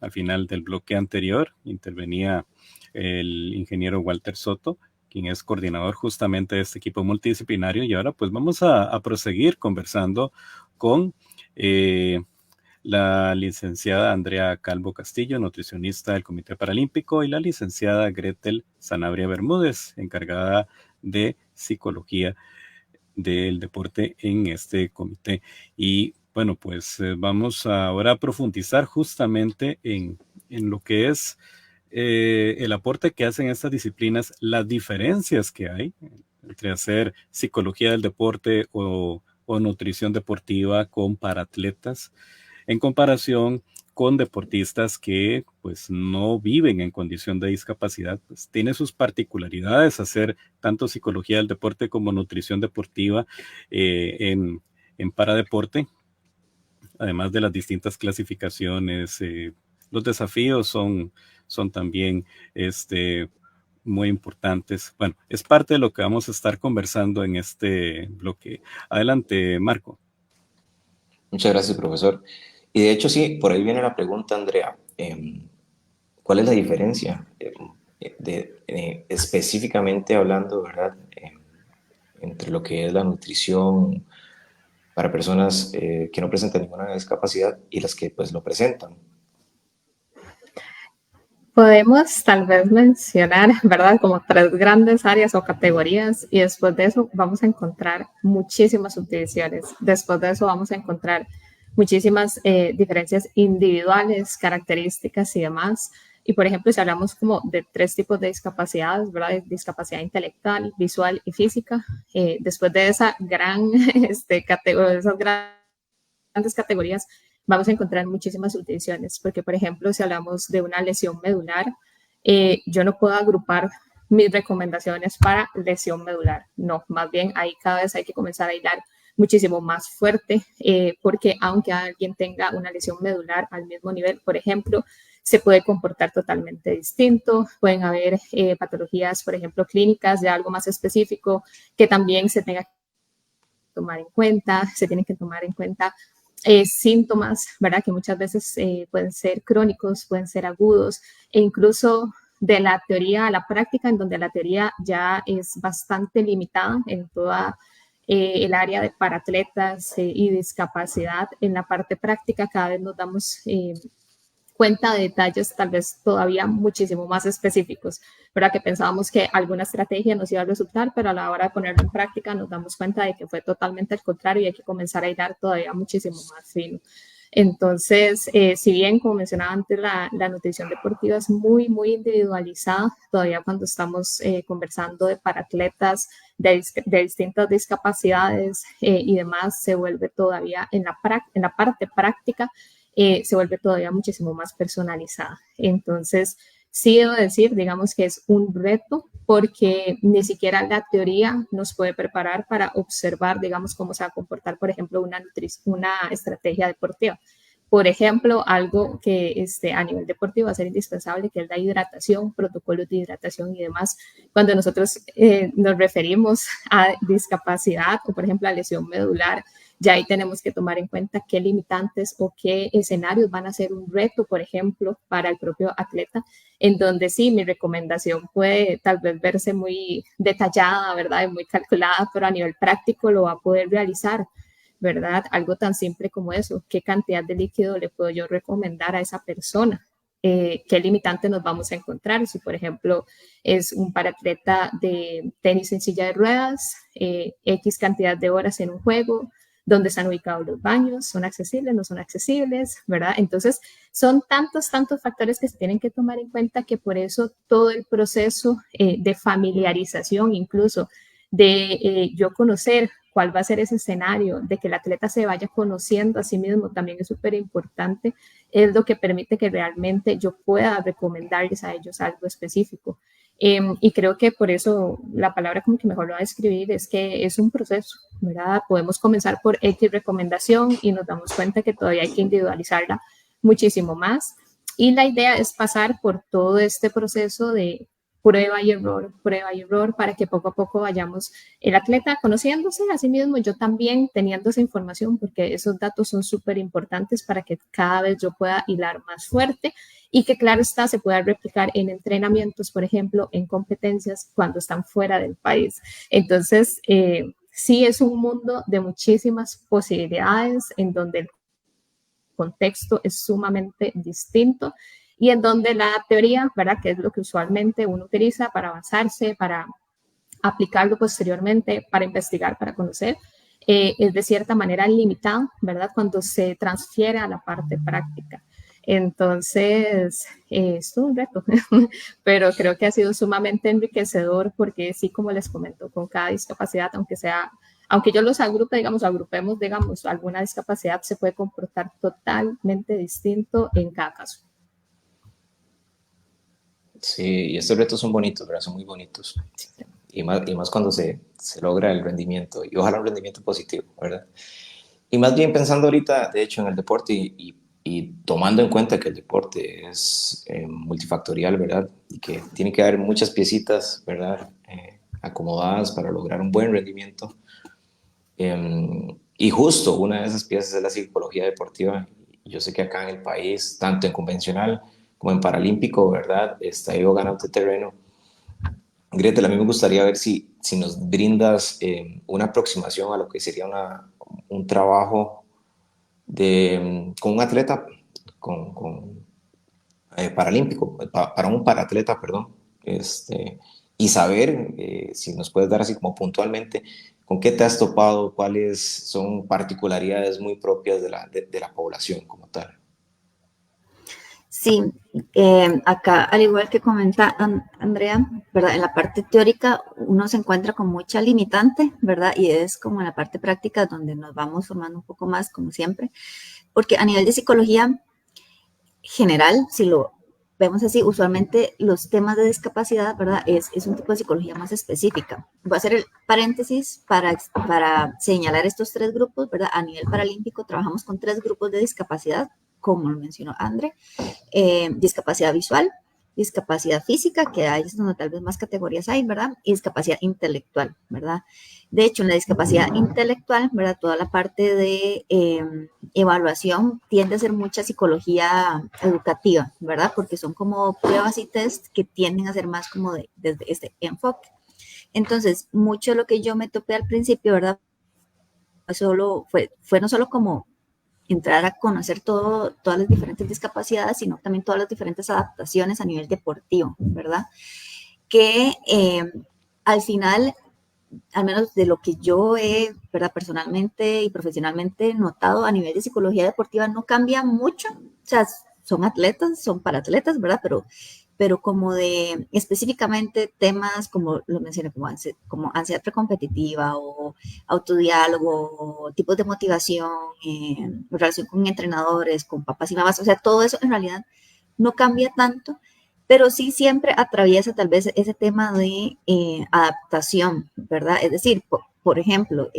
al final del bloque anterior intervenía el ingeniero Walter Soto, quien es coordinador justamente de este equipo multidisciplinario, y ahora pues vamos a proseguir conversando con la licenciada Andrea Calvo Castillo, nutricionista del Comité Paralímpico, y la licenciada Gretel Sanabria Bermúdez, encargada de psicología del deporte en este comité. Y bueno, pues vamos ahora a profundizar justamente en lo que es el aporte que hacen estas disciplinas, las diferencias que hay entre hacer psicología del deporte o nutrición deportiva con paratletas en comparación con deportistas que pues no viven en condición de discapacidad. Pues tiene sus particularidades hacer tanto psicología del deporte como nutrición deportiva en paradeporte. además de las distintas clasificaciones, los desafíos son también muy importantes. Bueno, es parte de lo que vamos a estar conversando en este bloque. Adelante, Marco. Muchas gracias, profesor. Y de hecho, sí, por ahí viene la pregunta, Andrea. ¿Cuál es la diferencia, específicamente hablando, ¿verdad? Entre lo que es la nutrición para personas que no presentan ninguna discapacidad y las que pues lo presentan? Podemos tal vez mencionar, ¿verdad? Como 3 grandes áreas o categorías y después de eso vamos a encontrar muchísimas subdivisiones. Después de eso vamos a encontrar muchísimas diferencias individuales, características y demás. Y por ejemplo, si hablamos como de 3 tipos de discapacidades, ¿verdad? Discapacidad intelectual, visual y física. Después de esa gran categoría, esas grandes categorías, vamos a encontrar muchísimas subdivisiones, porque por ejemplo, si hablamos de una lesión medular, yo no puedo agrupar mis recomendaciones para lesión medular, no, más bien ahí cada vez hay que comenzar a hilar muchísimo más fuerte, porque aunque alguien tenga una lesión medular al mismo nivel, por ejemplo, se puede comportar totalmente distinto, pueden haber patologías, por ejemplo, clínicas de algo más específico que también se tenga que tomar en cuenta, se tienen que tomar en cuenta síntomas, ¿verdad? Que muchas veces pueden ser crónicos, pueden ser agudos, e incluso de la teoría a la práctica, en donde la teoría ya es bastante limitada en toda el área de paratletas y discapacidad. En la parte práctica cada vez nos damos cuenta de detalles tal vez todavía muchísimo más específicos, ¿verdad? Que pensábamos que alguna estrategia nos iba a resultar, pero a la hora de ponerlo en práctica nos damos cuenta de que fue totalmente al contrario y hay que comenzar a hilar todavía muchísimo más fino. Entonces, si bien, como mencionaba antes, la nutrición deportiva es muy, muy individualizada, todavía cuando estamos conversando de paratletas, de distintas discapacidades y demás, se vuelve todavía en la parte práctica, se vuelve todavía muchísimo más personalizada. Entonces, sí debo decir, digamos que es un reto porque ni siquiera la teoría nos puede preparar para observar, digamos, cómo se va a comportar, por ejemplo, una estrategia deportiva. Por ejemplo, algo que a nivel deportivo va a ser indispensable, que es la hidratación, protocolos de hidratación y demás. Cuando nosotros nos referimos a discapacidad o, por ejemplo, a lesión medular, ya ahí tenemos que tomar en cuenta qué limitantes o qué escenarios van a ser un reto, por ejemplo, para el propio atleta, en donde sí, mi recomendación puede tal vez verse muy detallada, ¿verdad? Y muy calculada, pero a nivel práctico lo va a poder realizar, ¿verdad? Algo tan simple como eso, ¿qué cantidad de líquido le puedo yo recomendar a esa persona? ¿Qué limitante nos vamos a encontrar? Si, por ejemplo, es un paratleta de tenis en silla de ruedas, X cantidad de horas en un juego, dónde están ubicados los baños, son accesibles, no son accesibles, ¿verdad? Entonces, son tantos factores que se tienen que tomar en cuenta que por eso todo el proceso de familiarización, incluso de yo conocer cuál va a ser ese escenario, de que el atleta se vaya conociendo a sí mismo, también es súper importante, es lo que permite que realmente yo pueda recomendarles a ellos algo específico. Y creo que por eso la palabra como que mejor lo va a describir es que es un proceso, ¿verdad? Podemos comenzar por X recomendación y nos damos cuenta que todavía hay que individualizarla muchísimo más. Y la idea es pasar por todo este proceso de prueba y error, para que poco a poco vayamos el atleta conociéndose a sí mismo, yo también teniendo esa información, porque esos datos son súper importantes para que cada vez yo pueda hilar más fuerte y que claro está, se pueda replicar en entrenamientos, por ejemplo, en competencias cuando están fuera del país. Entonces, sí es un mundo de muchísimas posibilidades en donde el contexto es sumamente distinto y en donde la teoría, ¿verdad? Que es lo que usualmente uno utiliza para avanzarse, para aplicarlo posteriormente, para investigar, para conocer, es de cierta manera limitado, ¿verdad? Cuando se transfiere a la parte práctica. Entonces, es todo un reto, pero creo que ha sido sumamente enriquecedor porque sí, como les comento, con cada discapacidad, aunque yo los agrupemos, digamos, alguna discapacidad se puede comportar totalmente distinto en cada caso. Sí, y estos retos son bonitos, ¿verdad? Son muy bonitos. Y más cuando se logra el rendimiento, y ojalá un rendimiento positivo, ¿verdad? Y más bien pensando ahorita, de hecho, en el deporte y tomando en cuenta que el deporte es multifactorial, ¿verdad? Y que tiene que haber muchas piecitas, ¿verdad? Acomodadas para lograr un buen rendimiento. Y justo una de esas piezas es la psicología deportiva. Yo sé que acá en el país, tanto en convencional como en paralímpico, ¿verdad? Está ido ganando terreno. Gretel, a mí me gustaría ver si nos brindas una aproximación a lo que sería un trabajo con un atleta paralímpico, para un paratleta, perdón, y saber si nos puedes dar así como puntualmente con qué te has topado, cuáles son particularidades muy propias de la población como tal. Sí, acá, al igual que comenta Andrea, ¿verdad? En la parte teórica uno se encuentra con mucha limitante, ¿verdad? Y es como en la parte práctica donde nos vamos formando un poco más, como siempre, porque a nivel de psicología general, si lo vemos así, usualmente los temas de discapacidad, ¿verdad? Es un tipo de psicología más específica. Voy a hacer el paréntesis para señalar estos 3 grupos, ¿verdad? A nivel paralímpico trabajamos con 3 grupos de discapacidad, como lo mencionó André, discapacidad visual, discapacidad física, que ahí es donde tal vez más categorías hay, ¿verdad? Y discapacidad intelectual, ¿verdad? De hecho, en la discapacidad intelectual, ¿verdad? Toda la parte de evaluación tiende a ser mucha psicología educativa, ¿verdad? Porque son como pruebas y test que tienden a ser más como desde este enfoque. Entonces, mucho de lo que yo me topé al principio, ¿verdad? Fue no solo como entrar a conocer todas las diferentes discapacidades, sino también todas las diferentes adaptaciones a nivel deportivo, ¿verdad? Que al final, al menos de lo que yo he, ¿verdad? Personalmente y profesionalmente notado a nivel de psicología deportiva, no cambia mucho. O sea, son atletas, son paratletas, ¿verdad? Pero como de específicamente temas como lo mencioné, como ansiedad precompetitiva o autodiálogo, o tipos de motivación, relación con entrenadores, con papás y mamás, o sea, todo eso en realidad no cambia tanto, pero sí siempre atraviesa tal vez ese tema de adaptación, ¿verdad? Es decir, por ejemplo,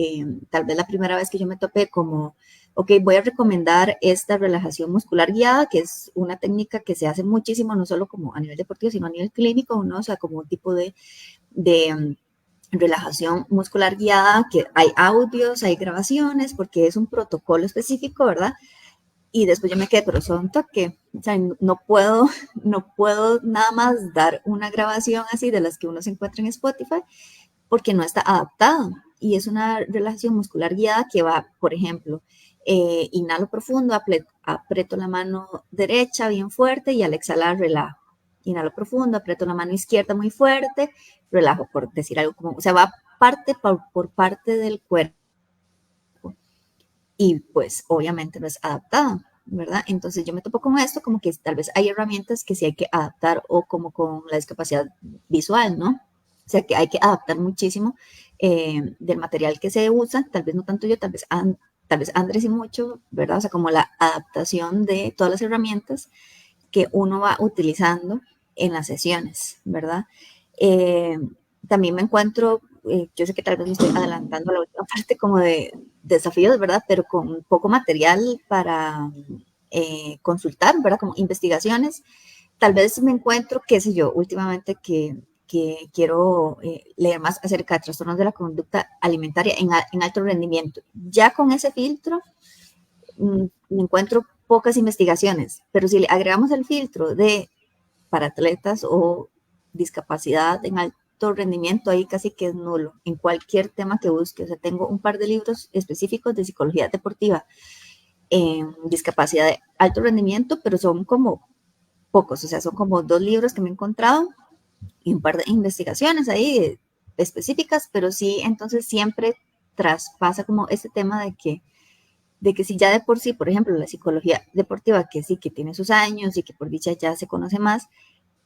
tal vez la primera vez que yo me topé como ok, voy a recomendar esta relajación muscular guiada, que es una técnica que se hace muchísimo, no solo como a nivel deportivo, sino a nivel clínico, ¿no? O sea, como un tipo de relajación muscular guiada, que hay audios, hay grabaciones, porque es un protocolo específico, ¿verdad? Y después yo me quedé, pero son toque, o sea, no puedo nada más dar una grabación así de las que uno se encuentra en Spotify, porque no está adaptado. Y es una relajación muscular guiada que va, por ejemplo, inhalo profundo, aprieto la mano derecha bien fuerte y al exhalar relajo. Inhalo profundo, aprieto la mano izquierda muy fuerte, relajo, por decir algo como, o sea, va parte por parte del cuerpo. Y pues obviamente no es adaptado, ¿verdad? Entonces yo me topo con esto, como que tal vez hay herramientas que sí hay que adaptar, o como con la discapacidad visual, ¿no? O sea, que hay que adaptar muchísimo del material que se usa, tal vez no tanto yo, tal vez Andrés y mucho, ¿verdad? O sea, como la adaptación de todas las herramientas que uno va utilizando en las sesiones, ¿verdad? También me encuentro, yo sé que tal vez me estoy adelantando a la última parte como de desafíos, ¿verdad? Pero con poco material para consultar, ¿verdad? Como investigaciones. Tal vez me encuentro, qué sé yo, últimamente que quiero leer más acerca de trastornos de la conducta alimentaria en alto rendimiento. Ya con ese filtro me encuentro pocas investigaciones, pero si le agregamos el filtro de para atletas o discapacidad en alto rendimiento, ahí casi que es nulo en cualquier tema que busque. O sea, tengo un par de libros específicos de psicología deportiva en discapacidad de alto rendimiento, pero son como pocos, o sea, son como 2 libros que me he encontrado y un par de investigaciones ahí específicas, pero sí, entonces siempre traspasa como este tema de que si ya de por sí, por ejemplo, la psicología deportiva, que sí, que tiene sus años y que por dicha ya se conoce más,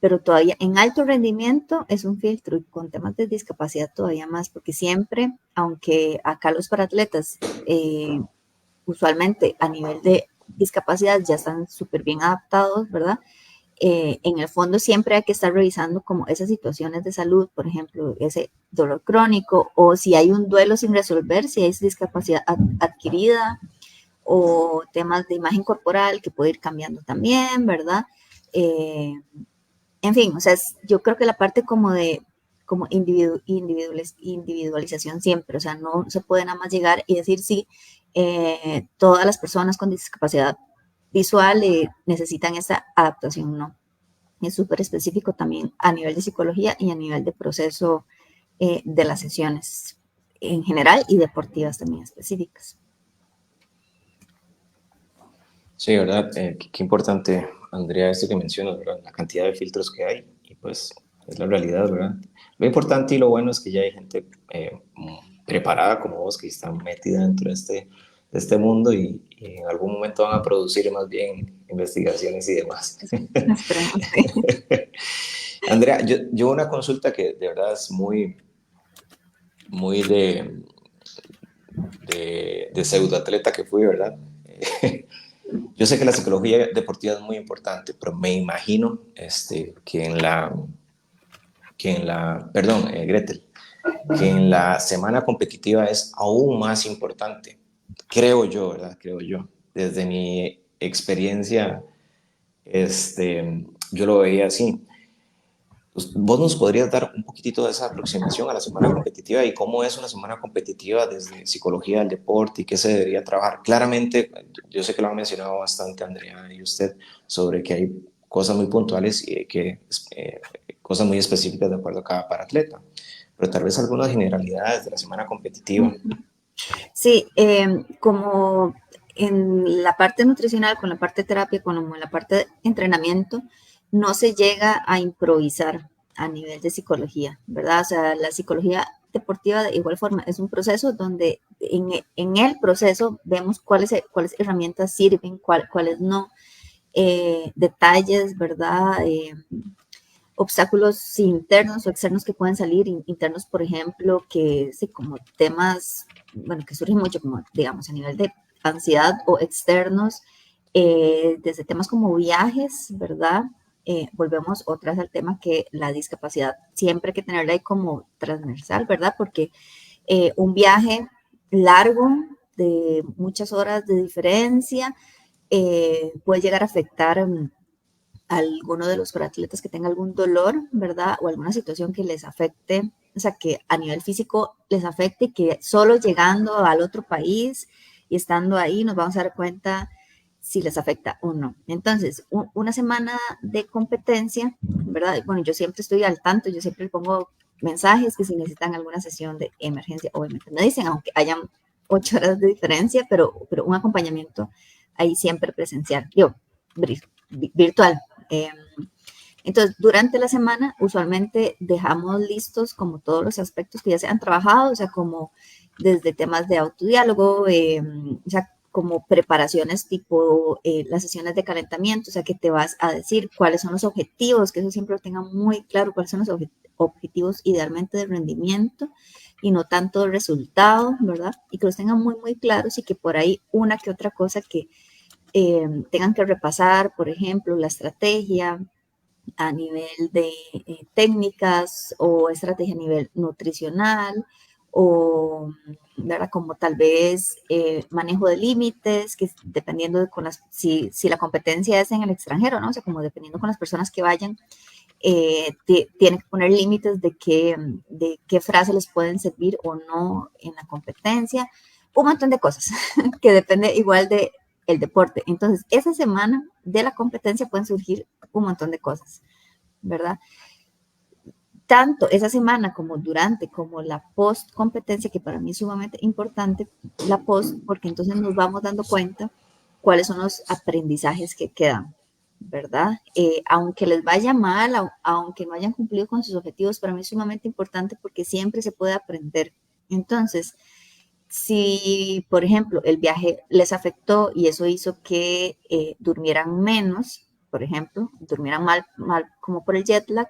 pero todavía en alto rendimiento es un filtro, y con temas de discapacidad todavía más, porque siempre, aunque acá los paratletas usualmente a nivel de discapacidad ya están súper bien adaptados, ¿verdad? En el fondo siempre hay que estar revisando como esas situaciones de salud, por ejemplo, ese dolor crónico, o si hay un duelo sin resolver, si hay discapacidad adquirida, o temas de imagen corporal que puede ir cambiando también, ¿verdad? En fin, o sea, yo creo que la parte como de individualización siempre, o sea, no se puede nada más llegar y decir sí, todas las personas con discapacidad visual necesitan esa adaptación, no. Es súper específico también a nivel de psicología y a nivel de proceso de las sesiones en general y deportivas también específicas. Sí, ¿verdad? Qué importante, Andrea, esto que mencionas, ¿verdad? La cantidad de filtros que hay y pues es la realidad, ¿verdad? Lo importante y lo bueno es que ya hay gente preparada como vos que está metida dentro de este mundo y en algún momento van a producir más bien investigaciones y demás. Esperemos, sí. Andrea, yo una consulta que de verdad es muy de pseudoatleta que fui, ¿verdad? Yo sé que la psicología deportiva es muy importante, pero me imagino perdón, Gretel, que en la semana competitiva es aún más importante. Creo yo, ¿verdad? Creo yo. Desde mi experiencia, yo lo veía así. ¿Vos nos podrías dar un poquitito de esa aproximación a la semana competitiva y cómo es una semana competitiva desde psicología del deporte y qué se debería trabajar? Claramente, yo sé que lo han mencionado bastante Andrea y usted sobre que hay cosas muy puntuales y cosas muy específicas de acuerdo a cada paratleta, pero tal vez algunas generalidades de la semana competitiva. Sí, como en la parte nutricional, con la parte de terapia, como en la parte de entrenamiento, no se llega a improvisar a nivel de psicología, ¿verdad? O sea, la psicología deportiva de igual forma es un proceso donde en el proceso vemos cuáles herramientas sirven, cuáles no, detalles, ¿verdad? Obstáculos internos o externos que pueden salir, internos, por ejemplo, que sí, como temas, bueno, que surgen mucho, como digamos, a nivel de ansiedad o externos, desde temas como viajes, ¿verdad? Volvemos otra vez al tema que la discapacidad siempre hay que tenerla ahí como transversal, ¿verdad? Porque un viaje largo de muchas horas de diferencia puede llegar a afectar alguno de los atletas que tenga algún dolor, ¿verdad? O alguna situación que les afecte, o sea, que a nivel físico les afecte y que solo llegando al otro país y estando ahí nos vamos a dar cuenta si les afecta o no. Entonces, una semana de competencia, ¿verdad? Bueno, yo siempre estoy al tanto, yo siempre les pongo mensajes que si necesitan alguna sesión de emergencia, obviamente me dicen, aunque hayan 8 horas de diferencia, pero un acompañamiento ahí siempre presencial, virtual. Entonces, durante la semana, usualmente dejamos listos como todos los aspectos que ya se han trabajado, o sea, como desde temas de autodiálogo, o sea, como preparaciones tipo las sesiones de calentamiento, o sea, que te vas a decir cuáles son los objetivos, que eso siempre lo tengan muy claro, cuáles son los objetivos idealmente de rendimiento y no tanto de resultado, ¿verdad? Y que los tengan muy, muy claros y que por ahí una que otra cosa que tengan que repasar, por ejemplo, la estrategia a nivel de técnicas o estrategia a nivel nutricional o, ¿verdad? Como tal vez manejo de límites, que dependiendo de si la competencia es en el extranjero, ¿no? O sea, como dependiendo con las personas que vayan, tienen que poner límites de qué frases les pueden servir o no en la competencia, un montón de cosas que depende igual de el deporte. Entonces, esa semana de la competencia pueden surgir un montón de cosas, ¿verdad? Tanto esa semana como durante, como la post competencia, que para mí es sumamente importante, la post, porque entonces nos vamos dando cuenta cuáles son los aprendizajes que quedan, ¿verdad? Aunque les vaya mal, aunque no hayan cumplido con sus objetivos, para mí es sumamente importante porque siempre se puede aprender. Entonces, si, por ejemplo, el viaje les afectó y eso hizo que durmieran menos, por ejemplo, durmieran mal como por el jet lag,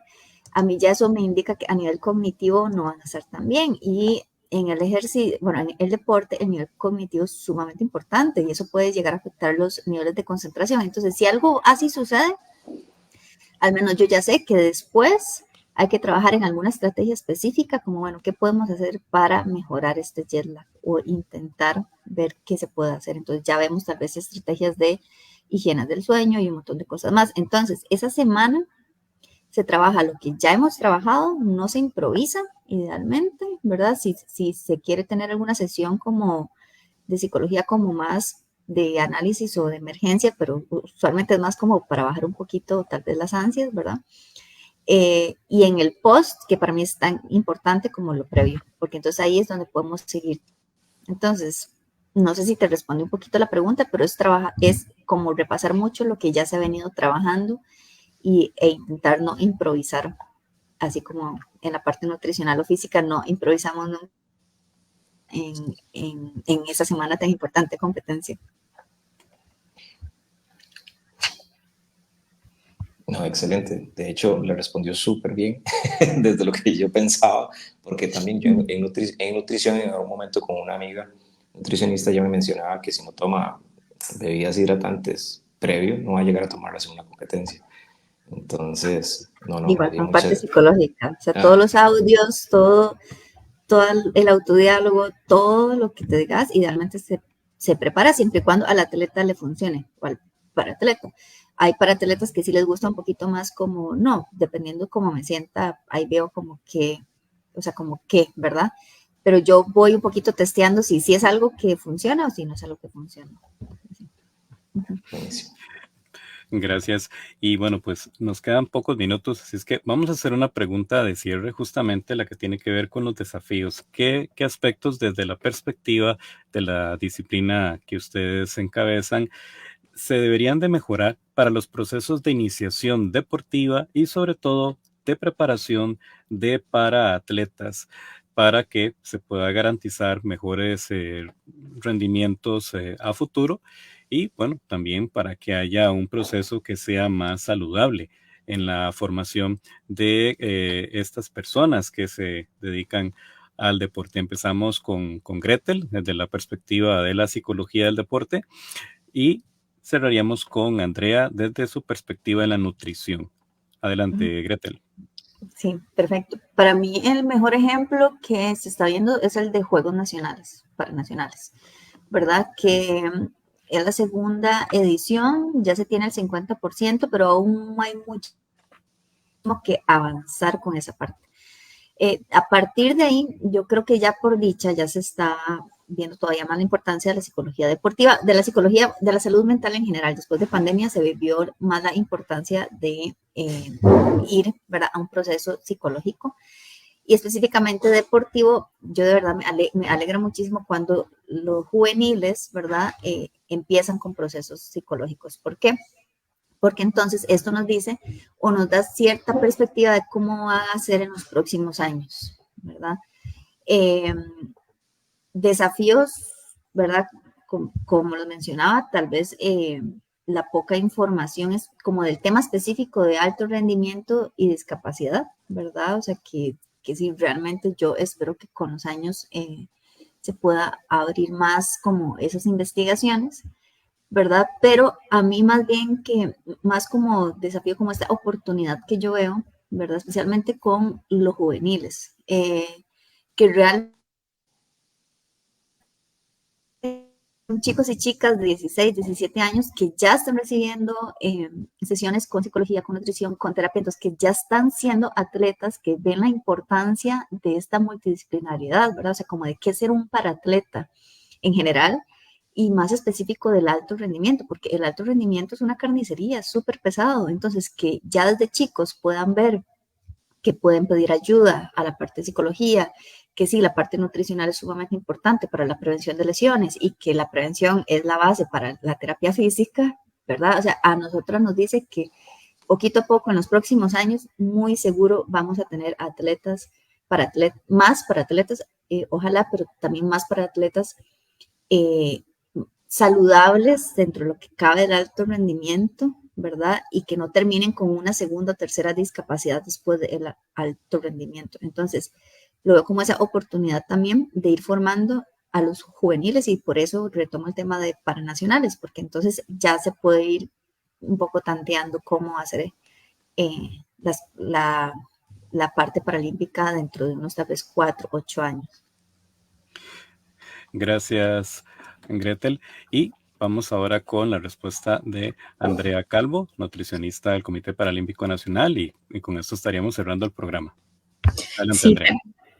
a mí ya eso me indica que a nivel cognitivo no van a estar tan bien. Y en el ejercicio, bueno, en el deporte, el nivel cognitivo es sumamente importante y eso puede llegar a afectar los niveles de concentración. Entonces, si algo así sucede, al menos yo ya sé que después hay que trabajar en alguna estrategia específica, como, bueno, ¿qué podemos hacer para mejorar este jet lag o intentar ver qué se puede hacer. Entonces ya vemos tal vez estrategias de higiene del sueño y un montón de cosas más. Entonces, esa semana se trabaja lo que ya hemos trabajado, no se improvisa idealmente, ¿verdad? Si se quiere tener alguna sesión como de psicología como más de análisis o de emergencia, pero usualmente es más como para bajar un poquito tal vez las ansias, ¿verdad? Y en el post, que para mí es tan importante como lo previo, porque entonces ahí es donde podemos seguir. Entonces, no sé si te responde un poquito la pregunta, pero es como repasar mucho lo que ya se ha venido trabajando e intentar no improvisar, así como en la parte nutricional o física, no improvisamos en esa semana tan importante de competencia. No, excelente. De hecho, le respondió súper bien desde lo que yo pensaba, porque también yo en nutrición en algún momento con una amiga nutricionista ya me mencionaba que si no toma bebidas hidratantes previo, no va a llegar a tomarlas en una competencia. Entonces, no, más Igual bien con parte muchas... psicológica, o sea, todos los audios, todo el autodiálogo, todo lo que te digas, idealmente se prepara siempre y cuando al atleta le funcione, o al paratleta. Hay paratletas que sí les gusta un poquito más como, no, dependiendo cómo me sienta, ahí veo como que, o sea, como que, ¿verdad? Pero yo voy un poquito testeando si es algo que funciona o si no es algo que funciona. Buenísimo. Gracias. Y bueno, pues nos quedan pocos minutos, así es que vamos a hacer una pregunta de cierre, justamente la que tiene que ver con los desafíos. ¿Qué aspectos desde la perspectiva de la disciplina que ustedes encabezan se deberían de mejorar para los procesos de iniciación deportiva y sobre todo de preparación de paraatletas para que se pueda garantizar mejores rendimientos a futuro y bueno, también para que haya un proceso que sea más saludable en la formación de estas personas que se dedican al deporte? Empezamos con Gretel desde la perspectiva de la psicología del deporte y cerraríamos con Andrea desde su perspectiva de la nutrición. Adelante, Gretel. Sí, perfecto. Para mí el mejor ejemplo que se está viendo es el de Juegos Nacionales, Paranacionales, ¿verdad? Que es la segunda edición, ya se tiene el 50%, pero aún hay mucho que avanzar con esa parte. A partir de ahí, yo creo que ya por dicha ya se está viendo todavía más la importancia de la psicología deportiva, de la psicología, de la salud mental en general. Después de pandemia se vio más la importancia de ir, ¿verdad?, a un proceso psicológico y específicamente deportivo. Yo de verdad me alegra muchísimo cuando los juveniles, ¿verdad?, empiezan con procesos psicológicos. ¿Por qué? Porque entonces esto nos dice o nos da cierta perspectiva de cómo va a ser en los próximos años, ¿verdad? Desafíos, ¿verdad? Como lo mencionaba, tal vez la poca información es como del tema específico de alto rendimiento y discapacidad, ¿verdad? O sea, que sí, realmente yo espero que con los años se pueda abrir más como esas investigaciones, ¿verdad? Pero a mí más bien que, más como desafío, como esta oportunidad que yo veo, ¿verdad? Especialmente con los juveniles, que realmente son chicos y chicas de 16, 17 años que ya están recibiendo sesiones con psicología, con nutrición, con terapia, entonces que ya están siendo atletas, que ven la importancia de esta multidisciplinariedad, ¿verdad? O sea, como de qué ser un paratleta en general y más específico del alto rendimiento, porque el alto rendimiento es una carnicería, súper pesado, entonces que ya desde chicos puedan ver que pueden pedir ayuda a la parte de psicología, que sí, la parte nutricional es sumamente importante para la prevención de lesiones y que la prevención es la base para la terapia física, ¿verdad? O sea, a nosotros nos dice que poquito a poco en los próximos años, muy seguro vamos a tener atletas, más para atletas, ojalá, pero también más para atletas saludables dentro de lo que cabe del alto rendimiento, ¿verdad? Y que no terminen con una segunda o tercera discapacidad después del alto rendimiento. Entonces, lo veo como esa oportunidad también de ir formando a los juveniles y por eso retomo el tema de paranacionales, porque entonces ya se puede ir un poco tanteando cómo hacer la parte paralímpica dentro de unos tal vez 4, 8 años. Gracias, Gretel. Y vamos ahora con la respuesta de Andrea Calvo, nutricionista del Comité Paralímpico Nacional, y con esto estaríamos cerrando el programa. Adelante, Sí, Andrea.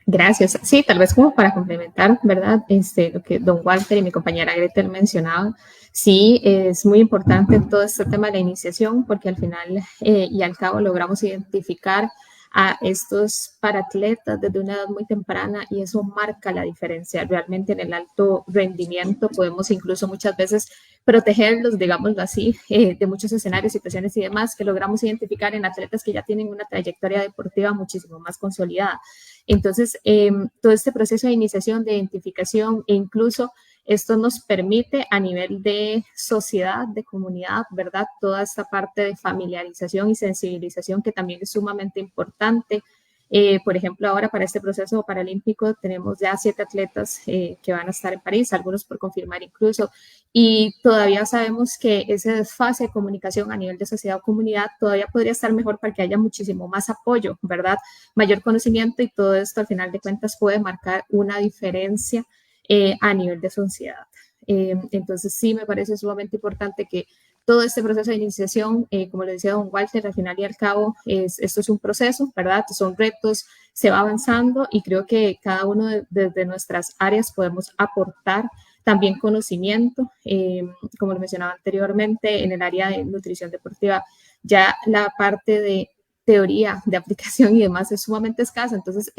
gracias. Sí, tal vez como para complementar, ¿verdad? Lo que don Walter y mi compañera Gretel mencionaban, sí, es muy importante todo este tema de la iniciación, porque al final y al cabo logramos identificar a estos paratletas desde una edad muy temprana y eso marca la diferencia. Realmente en el alto rendimiento podemos incluso muchas veces protegerlos, digámoslo así, de muchos escenarios, situaciones y demás que logramos identificar en atletas que ya tienen una trayectoria deportiva muchísimo más consolidada. Entonces, todo este proceso de iniciación, de identificación e incluso esto nos permite a nivel de sociedad, de comunidad, ¿verdad? Toda esta parte de familiarización y sensibilización que también es sumamente importante. Por ejemplo, ahora para este proceso paralímpico tenemos ya 7 atletas que van a estar en París, algunos por confirmar incluso, y todavía sabemos que ese desfase de comunicación a nivel de sociedad o comunidad todavía podría estar mejor para que haya muchísimo más apoyo, ¿verdad? Mayor conocimiento y todo esto al final de cuentas puede marcar una diferencia a nivel de sociedad. Entonces sí me parece sumamente importante que todo este proceso de iniciación, como le decía don Walter, al final y al cabo, esto es un proceso, ¿verdad? Son retos, se va avanzando y creo que cada uno desde nuestras áreas podemos aportar también conocimiento, como lo mencionaba anteriormente, en el área de nutrición deportiva, ya la parte de teoría, de aplicación y demás es sumamente escasa, entonces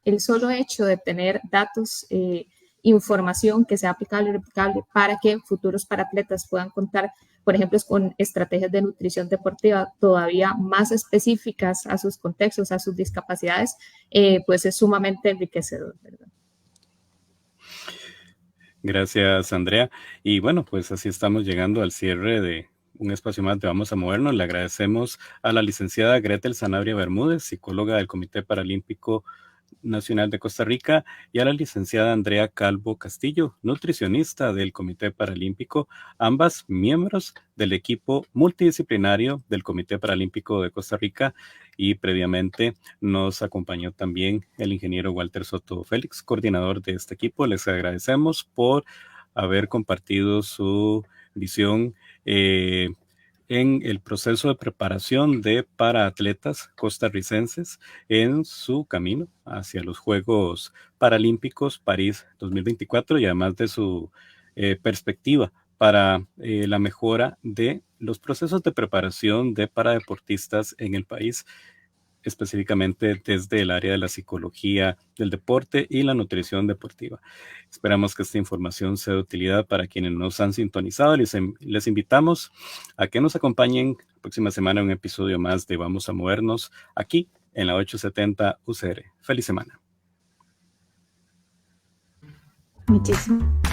el solo hecho de tener datos, información que sea aplicable y replicable para que futuros paratletas puedan contar, por ejemplo, con estrategias de nutrición deportiva todavía más específicas a sus contextos, a sus discapacidades, pues es sumamente enriquecedor, ¿verdad? Gracias, Andrea. Y bueno, pues así estamos llegando al cierre de un espacio más de Vamos a Movernos. Le agradecemos a la licenciada Gretel Sanabria Bermúdez, psicóloga del Comité Paralímpico Nacional de Costa Rica, y a la licenciada Andrea Calvo Castillo, nutricionista del Comité Paralímpico, ambas miembros del equipo multidisciplinario del Comité Paralímpico de Costa Rica, y previamente nos acompañó también el ingeniero Walter Soto Félix, coordinador de este equipo. Les agradecemos por haber compartido su visión en el proceso de preparación de paraatletas costarricenses en su camino hacia los Juegos Paralímpicos París 2024, y además de su perspectiva para la mejora de los procesos de preparación de paradeportistas en el país, específicamente desde el área de la psicología del deporte y la nutrición deportiva. Esperamos que esta información sea de utilidad para quienes nos han sintonizado. Les invitamos a que nos acompañen la próxima semana en un episodio más de Vamos a Movernos aquí en la 870 UCR. Feliz semana. Muchísimas